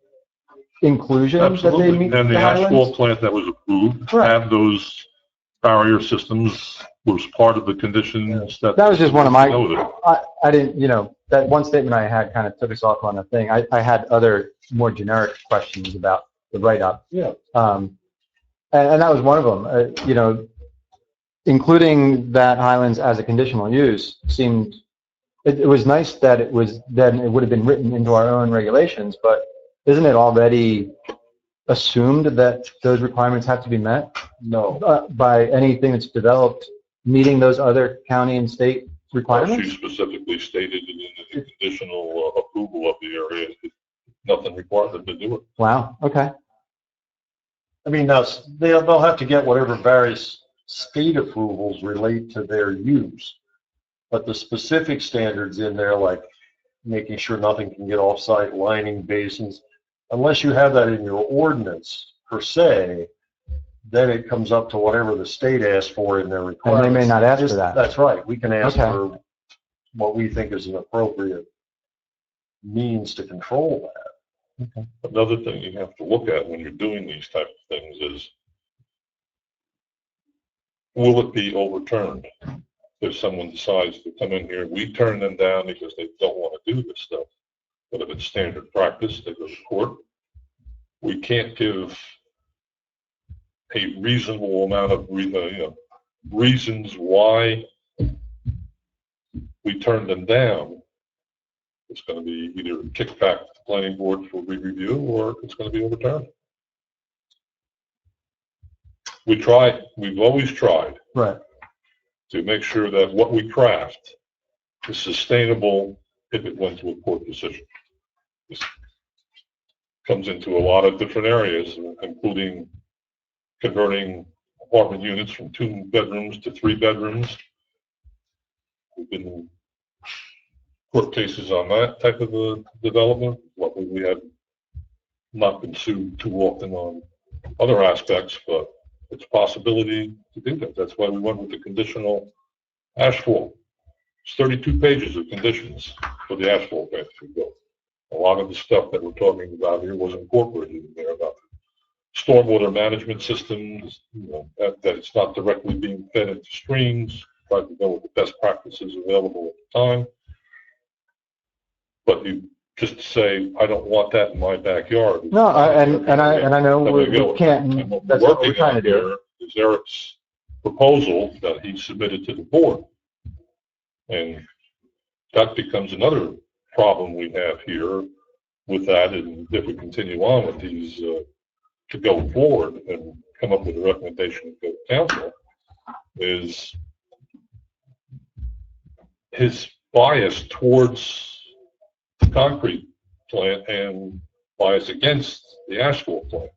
inclusion that they Absolutely. meet And the the asphalt Highlands? plant that was approved Right. had those barrier systems, was part of the conditions that. That was just one of my, Noted. I didn't, that one statement I had kind of took us off on a thing. I had other more generic questions about the write-up. Yeah. And that was one of them. Including that Highlands as a conditional use seemed, it was nice that it was, then it would have been written into our own regulations, but isn't it already assumed that those requirements have to be met No. by anything that's developed, meeting those other county and state She requirements? specifically stated in the conditional approval of the area, that nothing required them to do it. Wow, okay. I mean, now, they'll have to get whatever various state approvals relate to their use. But the specific standards in there, like making sure nothing can get off-site, lining basins, unless you have that in your ordinance per se, then it comes up to whatever the state asks for in their And requirements. they may not ask for that. That's right. We can ask Okay. for what we think is an appropriate means to control that. Another thing you have to look at when you're doing these type of things is, will it be overturned? If someone decides to come in here, we turn them down because they don't want to do this stuff. But if it's standard practice, they go to court. We can't give a reasonable amount of, reasons why we turn them down. It's going to be either kicked back to the planning board for re-review, or it's going to be overturned. We've always tried Right. to make sure that what we craft is sustainable if it went to a court decision. This comes into a lot of different areas, including converting apartment units from 2 bedrooms to 3 bedrooms. We've been in court cases on that type of a development. Luckily, we have not been sued too often on other aspects, but it's a possibility to do that. That's why we went with the conditional asphalt. It's 32 pages of conditions for the asphalt plant to be built. A lot of the stuff that we're talking about here was incorporated in there about stormwater management systems, that it's not directly being fed into streams, try to go with the best practices available at the time. But you just say, I don't want that in my backyard. No, I know That we way go. can't, And what we're that's what we're working trying to on do. here is Eric's proposal that he submitted to the board. And that becomes another problem we have here with that, and if we continue on with these, to go forward and come up with a recommendation to the council, is his bias towards the concrete plant and bias against the asphalt plant.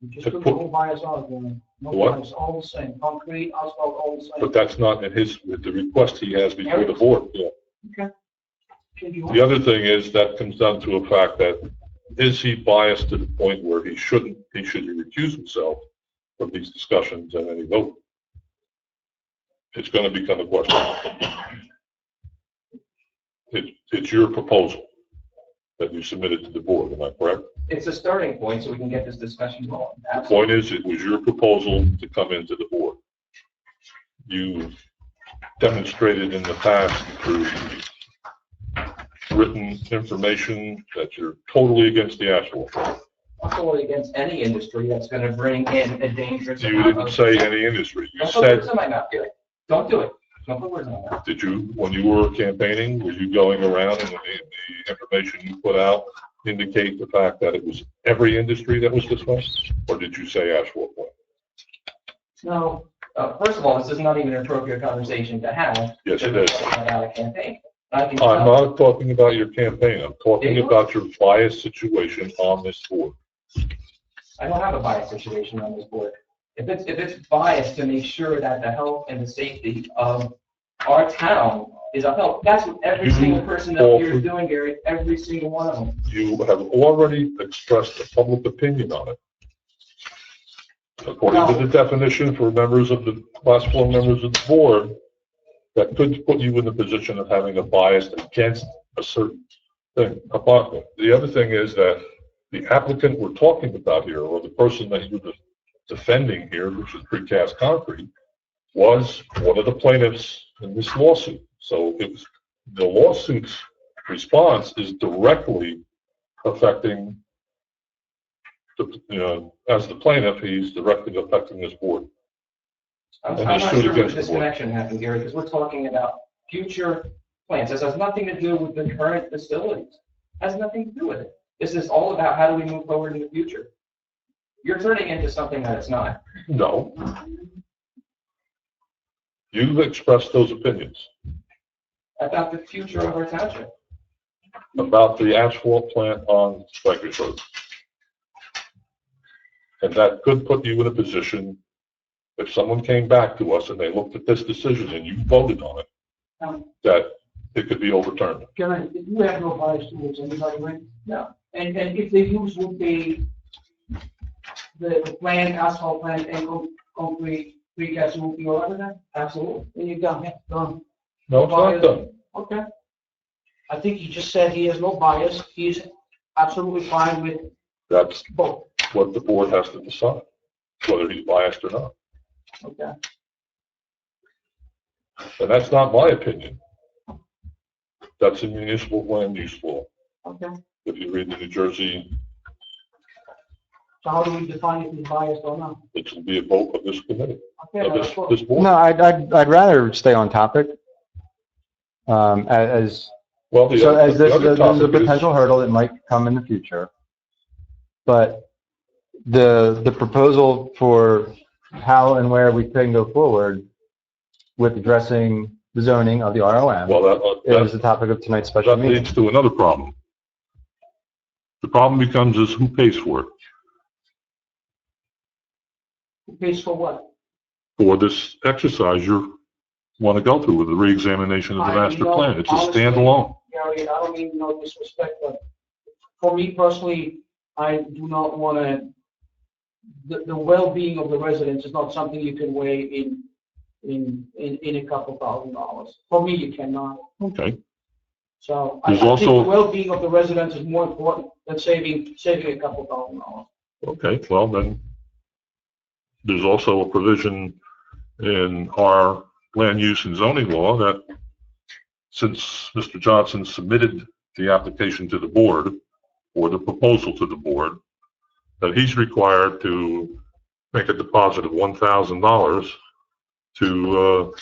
You just took the whole bias out, no What? bias, all the same, concrete, asphalt, all the same. But that's not in with the request he has before the board. Yeah. Okay. Should you The other thing is that comes down to a fact that, is he biased to the point where he should recuse himself from these discussions and any vote? It's going to become a question. It's your proposal that you submitted to the board, am I correct? It's a starting point so we can get this discussion going. The point is, it was your proposal to come into the board. You demonstrated in the past through written information that you're totally against the asphalt. I'm totally against any industry that's going to bring in a dangerous. You didn't say any industry. You Don't put said, words in my mouth, Gary. Don't do it. Don't put words in my mouth. did you, when you were campaigning, were you going around and the information you put out indicate the fact that it was every industry that was discussed? Or did you say asphalt plant? No. First of all, this is not even an appropriate conversation to have. Yes, it is. About a campaign. I can I'm tell- not talking about your campaign. I'm talking about your bias situation on this board. I don't have a biased situation on this board. If it's biased to make sure that the health and the safety of our town is upheld, that's what every single person up here is doing, Gary, every single one of them. You have already expressed a public opinion on it. According to the definition for members of the class 4 members of the board, that could put you in the position of having a bias against a certain thing. The other thing is that the applicant we're talking about here, or the person that you're defending here, which is precast concrete, was one of the plaintiffs in this lawsuit. So the lawsuit's response is directly affecting as the plaintiff, he's directly affecting this board. I'm not sure what this connection happened, Gary, because we're talking about future plans. This has nothing to do with the current facilities. It has nothing to do with it. This is all about how do we move forward in the future. You're turning into something that it's not. No. You've expressed those opinions. About the future of our township. About the asphalt plant on Strikers Road. And that could put you in a position, if someone came back to us and they looked at this decision and you voted on it, that it could be overturned. You have no bias towards anybody, right? No. And if they use would be the plant, asphalt plant, and concrete precast, will be all right with that? Absolutely. Then you're done. Done. No, it's not done. Okay. I think he just said he has no bias. He's absolutely fine with That's both. what the board has to decide, whether he's biased or not. Okay. And that's not my opinion. That's a municipal land use law. Okay. If you read the New Jersey, So how do we define if he's biased or not? it will be a vote of this committee, Okay, of that's cool. this board. No, I'd rather stay on topic. As Well, this is a potential hurdle that might come in the future. But the proposal for how and where we can go forward with addressing the zoning of the ROM Well, is the topic of tonight's special that meeting. leads to another problem. The problem becomes is who pays for it? Who pays for what? For this exercise you want to go through with the reexamination of the master plan. It's a Honestly, standalone. Gary, I don't mean no disrespect, but for me personally, I do not want to, the well-being of the residents is not something you can weigh in a couple $1,000s. For me, you cannot. Okay. So I There's think also- the well-being of the residents is more important than saving a couple $1,000s. Okay, well then, there's also a provision in our land use and zoning law that since Mr. Johnson submitted the application to the board, or the proposal to the board, that he's required to make a deposit of $1,000 to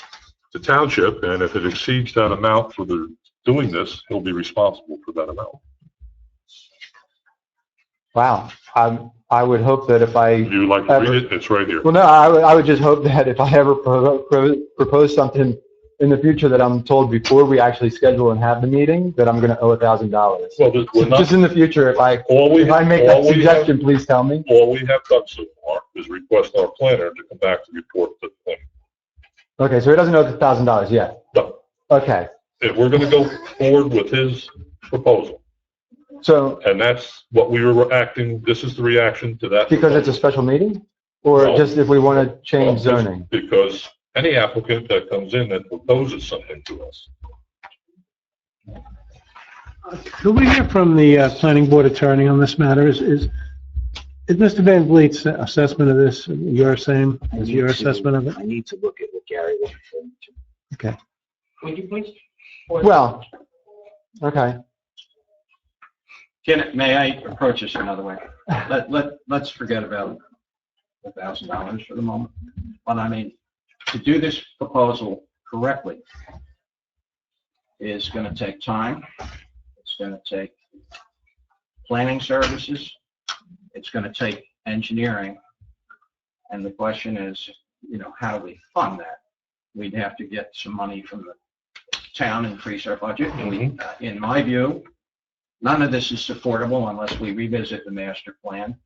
the township, and if it exceeds that amount for doing this, he'll be responsible for that amount. Wow. I would hope that if I... Would you like to read it? It's right here. Well, no, I would just hope that if I ever propose something in the future that I'm told before we actually schedule and have the meeting, that I'm going to owe $1,000. Well, we're not, Just in the future, if I make that suggestion, please tell me. all we have done so far is request our planner to come back to report to the planning. Okay, so he doesn't owe the $1,000 yet. No. Okay, If we're going to go forward with his proposal, so and that's what we were acting, this is the reaction to that. because it's a special meeting, or No. just if we want to change Well, zoning? Because any applicant that comes in that proposes something to us. Could we hear from the planning board attorney on this matter? Is Mr. Van Vliet's assessment of this your same as your assessment of it? I need to look at what Gary was referring to. Okay. Would you please? Well, okay. May I approach this another way? Let's forget about the $1,000 for the moment. But I mean, to do this proposal correctly is going to take time. It's going to take planning services. It's going to take engineering. And the question is, how do we fund that? We'd have to get some money from the town, increase our budget. And in my view, none of this is supportable unless we revisit the master plan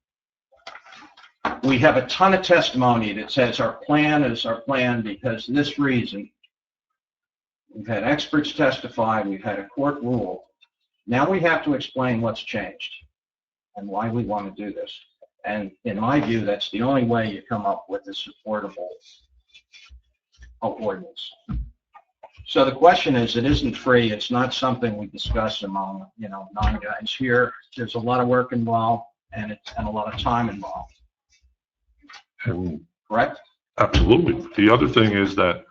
we have a ton of testimony that says our plan is our plan because of this reason. We've had experts testify, we've had a court rule. Now we have to explain what's changed and why we want to do this. And in my view, that's the only way you come up with a supportable ordinance. So the question is, it isn't free. It's not something we discuss among, 9 guys here. There's a lot of work involved and a lot of time involved. Correct? Absolutely. The other thing is that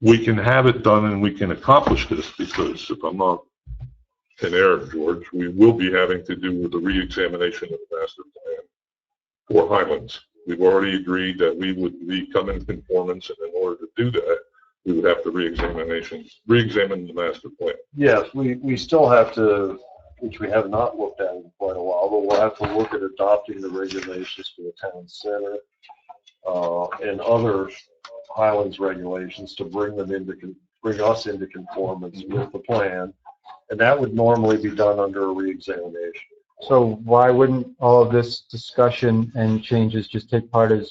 we can have it done and we can accomplish this because if I'm not in error, George, we will be having to do the re-examination of the master plan for Highlands. We've already agreed that we would become in conformance, and in order to do that, we would have to re-examine the master plan. Yes, we still have to, which we have not looked at in quite a while, but we'll have to look at adopting the regulations for the town center and other Highlands regulations to bring us into conformance with the plan, and that would normally be done under a re-examination. So why wouldn't all of this discussion and changes just take place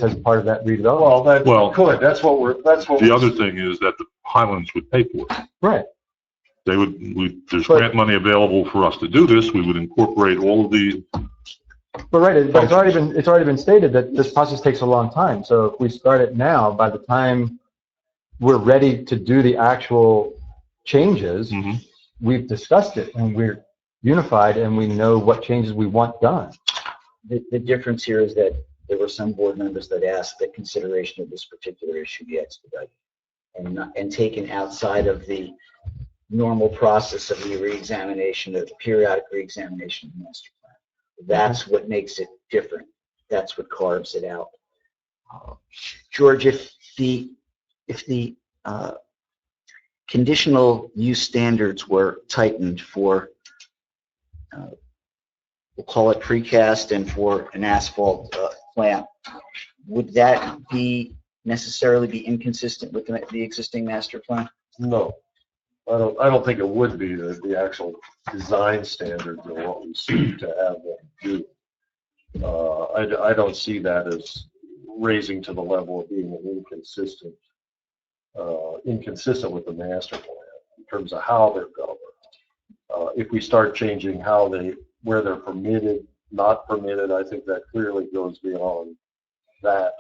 as part of that redevelopment? Well, could. That's what The other thing is that the Highlands would pay for it. Right. They would. There's grant money available for us to do this. We would incorporate all of the. But right, but it's already been stated that this process takes a long time. So if we start it now, by the time we're ready to do the actual changes, we've discussed it and we're unified and we know what changes we want done. The difference here is that there were some board members that asked that consideration of this particular issue be expedited and taken outside of the normal process of the re-examination, of the periodic re-examination of the master plan. That's what makes it different. That's what carves it out. George, if the conditional use standards were tightened for, we'll call it precast and for an asphalt plant, would that necessarily be inconsistent with the existing master plan? No, I don't think it would be the actual design standards of what we seek to have them do. I don't see that as raising to the level of being inconsistent with the master plan in terms of how they're governed. If we start changing where they're permitted, not permitted, I think that clearly goes beyond that.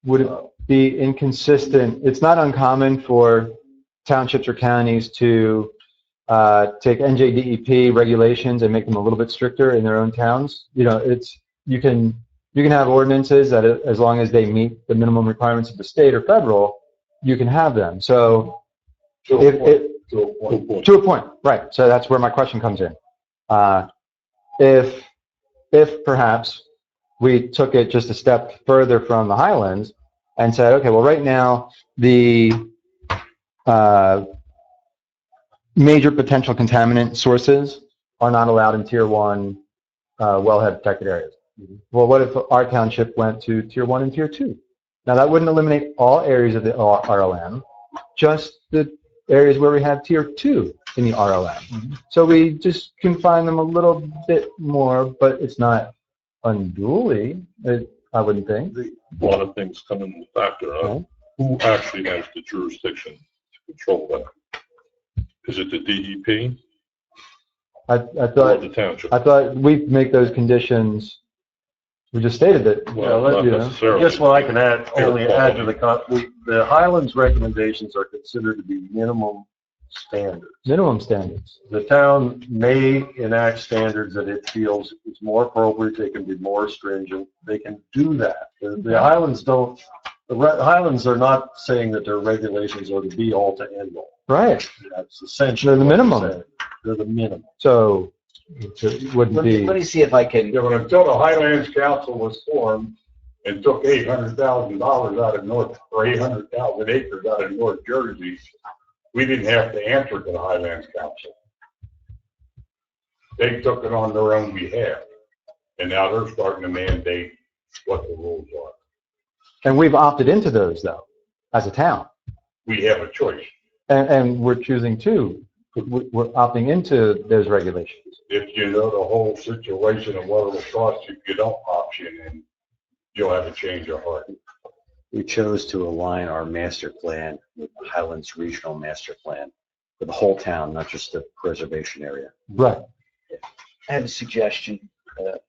Would it be inconsistent? It's not uncommon for townships or counties to take NJDEP regulations and make them a little bit stricter in their own towns. You can have ordinances that, as long as they meet the minimum requirements of the state or federal, you can have them. So to a point, right? So that's where my question comes in. If perhaps we took it just a step further from the Highlands and said, okay, well, right now the major potential contaminant sources are not allowed in Tier 1 wellhead protected areas. Well, what if our township went to Tier 1 and Tier 2? Now, that wouldn't eliminate all areas of the RLM, just the areas where we have Tier 2 in the RLM. So we just confine them a little bit more, but it's not unduly, I wouldn't think. A lot of things come into factor. Who actually has the jurisdiction to control that? Is it the DEP? I thought the township? I thought we make those conditions. We just stated that. Well, not necessarily. I guess what I can add to the Highlands recommendations are considered to be minimum standards. Minimum standards. The town may enact standards that it feels is more appropriate. They can be more stringent. They can do that. The Highlands don't. The Highlands are not saying that their regulations are the be all to end all. Right. That's essentially they're the minimum. They're the minimum. So it wouldn't be. Let me see if I can. Yeah, but until the Highlands Council was formed and took $800,000 out of or 800,000 acres out of North Jersey, we didn't have to answer to the Highlands Council. They took it on their own behalf, and now they're starting to mandate what the rules are. And we've opted into those, though, as a town. We have a choice. And we're choosing to. We're opting into those regulations. if you know the whole situation and what it'll cost you if you don't option in, you'll have a change of heart. We chose to align our master plan with the Highlands Regional Master Plan for the whole town, not just the preservation area. Right. I have a suggestion, a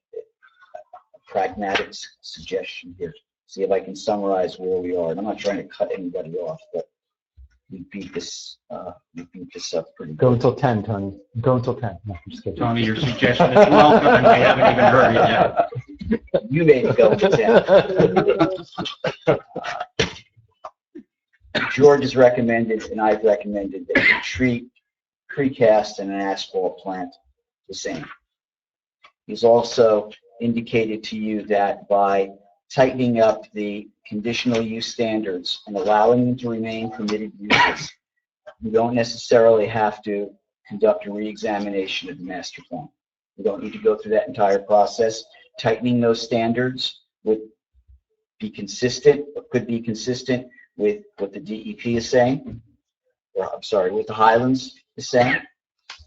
pragmatic suggestion here. See if I can summarize where we are. And I'm not trying to cut anybody off, but we beat this up pretty Go good. until 10, Tony. Go until 10. No, I'm just kidding. Tony, your suggestion is welcome, and we haven't even heard it yet. You made it go to 10. George has recommended, and I've recommended, that you treat precast and an asphalt plant the same. He's also indicated to you that by tightening up the conditional use standards and allowing them to remain permitted uses, you don't necessarily have to conduct a re-examination of the master plan. You don't need to go through that entire process. Tightening those standards would be consistent, or could be consistent with what the DEP is saying, or I'm sorry, what the Highlands is saying,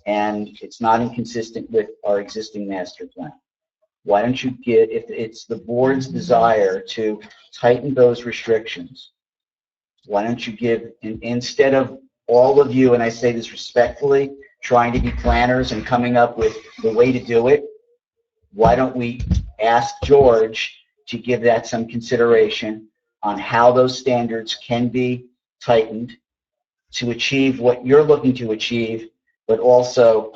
and it's not inconsistent with our existing master plan. Why don't you get, if it's the board's desire to tighten those restrictions, why don't you give, instead of all of you, and I say this respectfully, trying to be planners and coming up with the way to do it, why don't we ask George to give that some consideration on how those standards can be tightened to achieve what you're looking to achieve, but also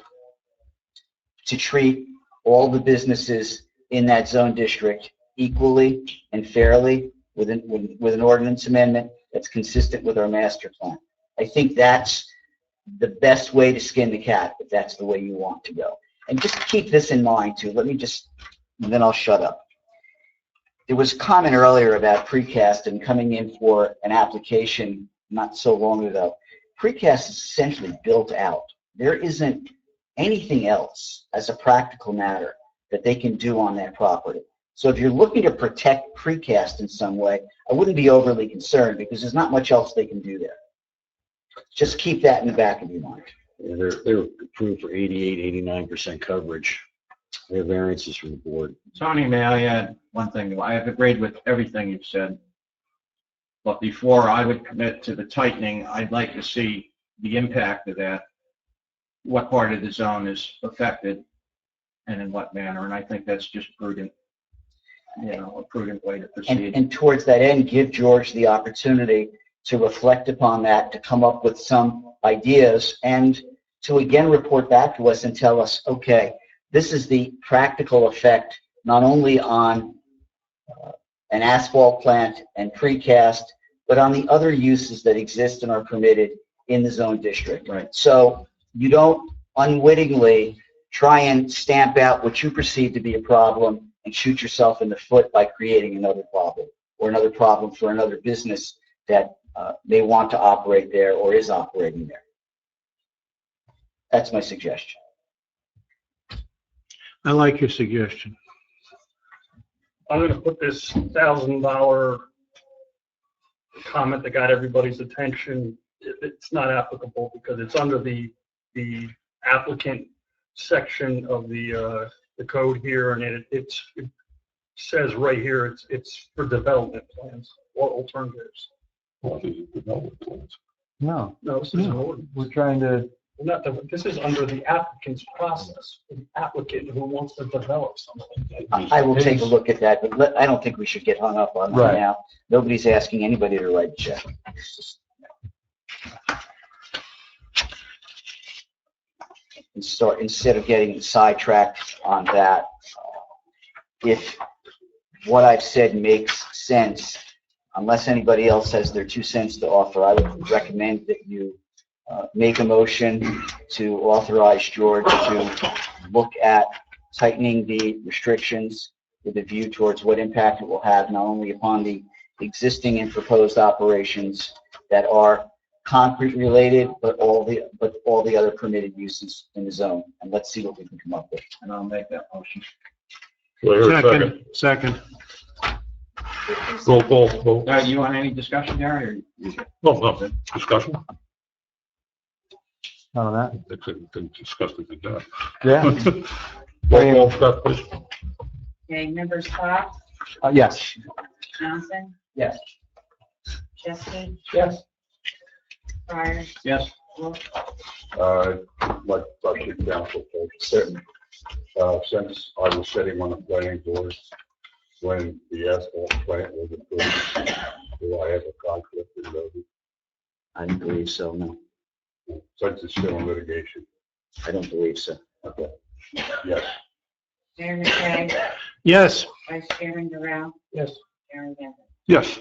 to treat all the businesses in that zone district equally and fairly with an ordinance amendment that's consistent with our master plan. I think that's the best way to skin the cat, if that's the way you want to go. And just keep this in mind too. Let me just, and then I'll shut up. There was a comment earlier about precast and coming in for an application not so long ago. Precast is essentially built out. There isn't anything else as a practical matter that they can do on that property. So if you're looking to protect precast in some way, I wouldn't be overly concerned because there's not much else they can do there. Just keep that in the back of your mind. Yeah, they're approved for 88, 89% coverage. Their variances from the board. Tony, may I add one thing? I have agreed with everything you've said. But before I would commit to the tightening, I'd like to see the impact of that, what part of the zone is affected, and in what manner. And I think that's just prudent, a prudent way to proceed. And towards that end, give George the opportunity to reflect upon that, to come up with some ideas, and to again report back to us and tell us, okay, this is the practical effect, not only on an asphalt plant and precast, but on the other uses that exist and are permitted in the zone district. Right. So you don't unwittingly try and stamp out what you perceive to be a problem and shoot yourself in the foot by creating another problem, or another problem for another business that may want to operate there or is operating there. That's my suggestion. I like your suggestion. I'm going to put this $1,000 comment that got everybody's attention. It's not applicable because it's under the applicant section of the code here, and it says right here it's for development plans or alternatives. No, No, this is an ordinance. we're trying to, This is under the applicant's process, the applicant who wants to develop something. I will take a look at that, but I don't think we should get hung up on that Right. now. Nobody's asking anybody to write a check. And so instead of getting sidetracked on that, if what I've said makes sense, unless anybody else has their 2 cents to offer, I would recommend that you make a motion to authorize George to look at tightening the restrictions with a view towards what impact it will have not only upon the existing and proposed operations that are concrete related, but all the other permitted uses in the zone. And let's see what we can come up with. And I'll make that motion. Do I hear a second? Roll call vote. You want any discussion, Gary? Or No, discussion. Not on that. They couldn't discuss it with that. Yeah. Roll call, Scott, please. Okay, members Fox, Yes. Johnson, Yes. Chesky, Yes. Fryer, Yes. Wolf, Like trustee council told you, since I was sitting on the planning board when the asphalt plant was approved, do I have a conflict in those? I don't believe so, no. Since it's still in litigation? I don't believe so. Okay. Yes. Mayor McKay, Yes. Vice Chairman Durrell, Yes. Chairman Bender. Yes.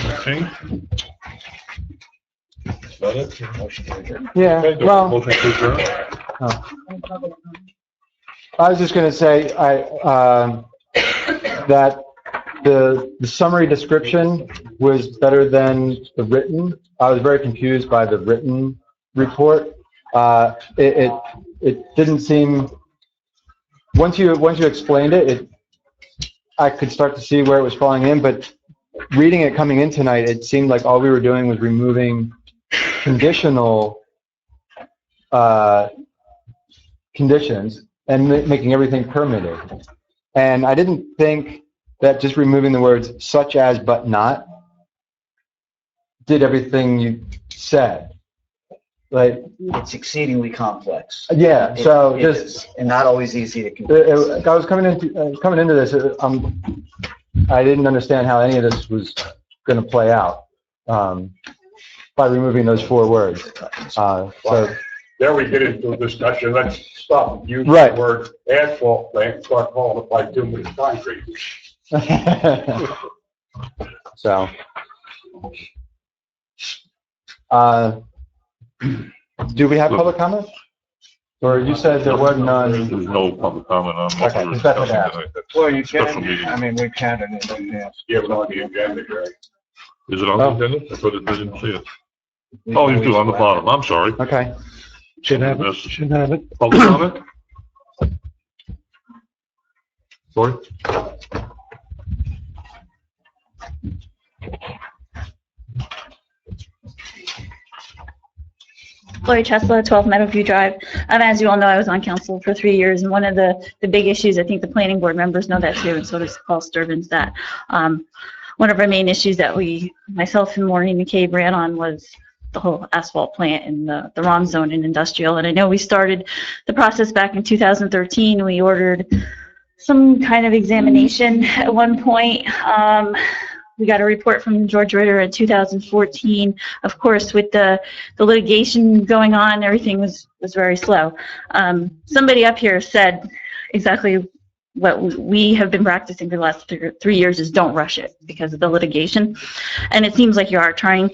Okay. Is that it? Motion to adjourn. Yeah, Okay, do I have a well, motion to adjourn? Any public comment? I was just gonna say, that the summary description was better than the written. I was very confused by the written report. It didn't seem, once you explained it, I could start to see where it was falling in, but reading it coming in tonight, it seemed like all we were doing was removing conditional conditions and making everything permitted. And I didn't think that just removing the words such as but not did everything you said. Like, It's exceedingly complex. yeah, so It just, is, and not always easy to convince. I was coming into this, I didn't understand how any of this was going to play out by removing those 4 words. So, There we get into a discussion. Let's stop using Right. the word asphalt plant and start calling it like doing concrete. so, do we have public comment? Or you said there was none? There's no public comment on what Okay, we're just that's what I discussing asked. tonight. That's Well, you special can, meeting. I mean, we can, and it, Yeah, but on the agenda, Gary. Is it on Oh. the agenda? I thought it didn't see it. Oh, you do, on the bottom. I'm sorry. Okay. Should have it. Yes. Should have it. Public comment? Sorry? Lori Chesla, 12 Meadowview Drive. As you all know, I was on council for 3 years, and one of the big issues, I think the planning board members know that too, and so does Paul Sturvins, that one of our main issues that myself and Maureen McCabe ran on was the whole asphalt plant in the ROM zone in industrial. And I know we started the process back in 2013. We ordered some kind of examination at one point. We got a report from George Ritter in 2014. Of course, with the litigation going on, everything was very slow. Somebody up here said exactly what we have been practicing for the last 3 years is don't rush it because of the litigation. And it seems like you are trying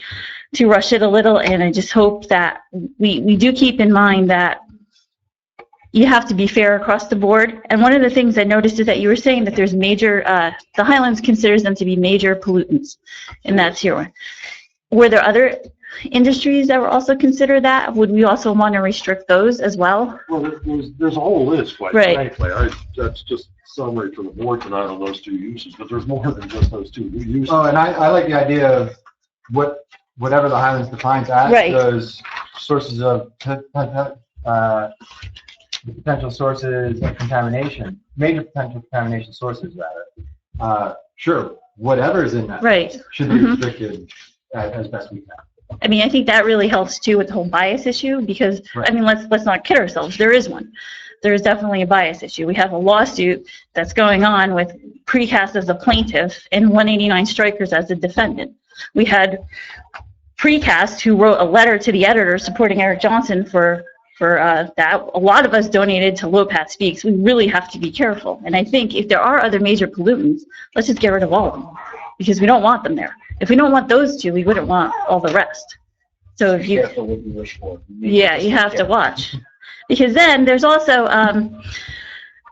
to rush it a little, and I just hope that we do keep in mind that you have to be fair across the board. And one of the things I noticed is that you were saying that there's major, the Highlands considers them to be major pollutants in that tier 1. Were there other industries that were also considered that? Would we also want to restrict those as well? Well, there's a whole list, quite Right. frankly. That's just summary for the board tonight on those 2 uses, but there's more than just those 2 uses. Oh, and I like the idea of whatever the Highlands defines as Right. those sources of potential sources of contamination, major potential contamination sources rather. Sure, whatever's in that Right. should be restricted as best we can. I mean, I think that really helps too with the whole bias issue because, Right. I mean, let's not kid ourselves. There is one. There is definitely a bias issue. We have a lawsuit that's going on with Precast as a plaintiff and 189 Strikers as a defendant. We had Precast who wrote a letter to the editor supporting Eric Johnson for that. A lot of us donated to Lopat Speaks. We really have to be careful. And I think if there are other major pollutants, let's just get rid of all of them because we don't want them there. If we don't want those 2, we wouldn't want all the rest. So if you, Careful what you wish for. yeah, you have to watch. Because then there's also, and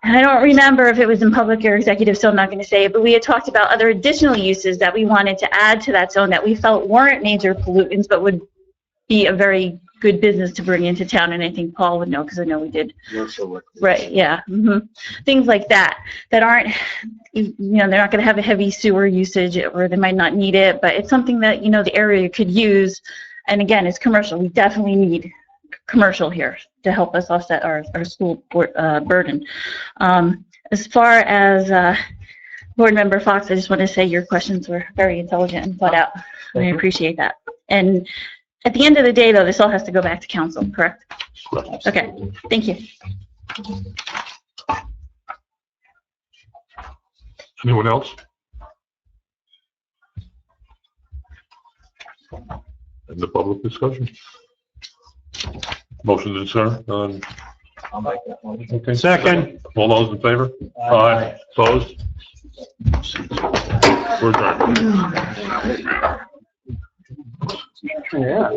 I don't remember if it was in public or executive, so I'm not going to say it, but we had talked about other additional uses that we wanted to add to that zone that we felt weren't major pollutants, but would be a very good business to bring into town. And I think Paul would know, because I know we did. Right, yeah. Things like that aren't, they're not going to have a heavy sewer usage or they might not need it, but it's something that, the area could use And again, it's commercial. We definitely need commercial here to help us offset our school burden. As far as Board Member Fox, I just want to say your questions were very intelligent and thought out. And I appreciate that. And at the end of the day, though, this all has to go back to council, correct? Okay, thank you. Anyone else? In the public discussion? Motion to adjourn. I'll make that one. Okay. Second. All those in favor? Aye. Opposed? We're adjourned. Yeah.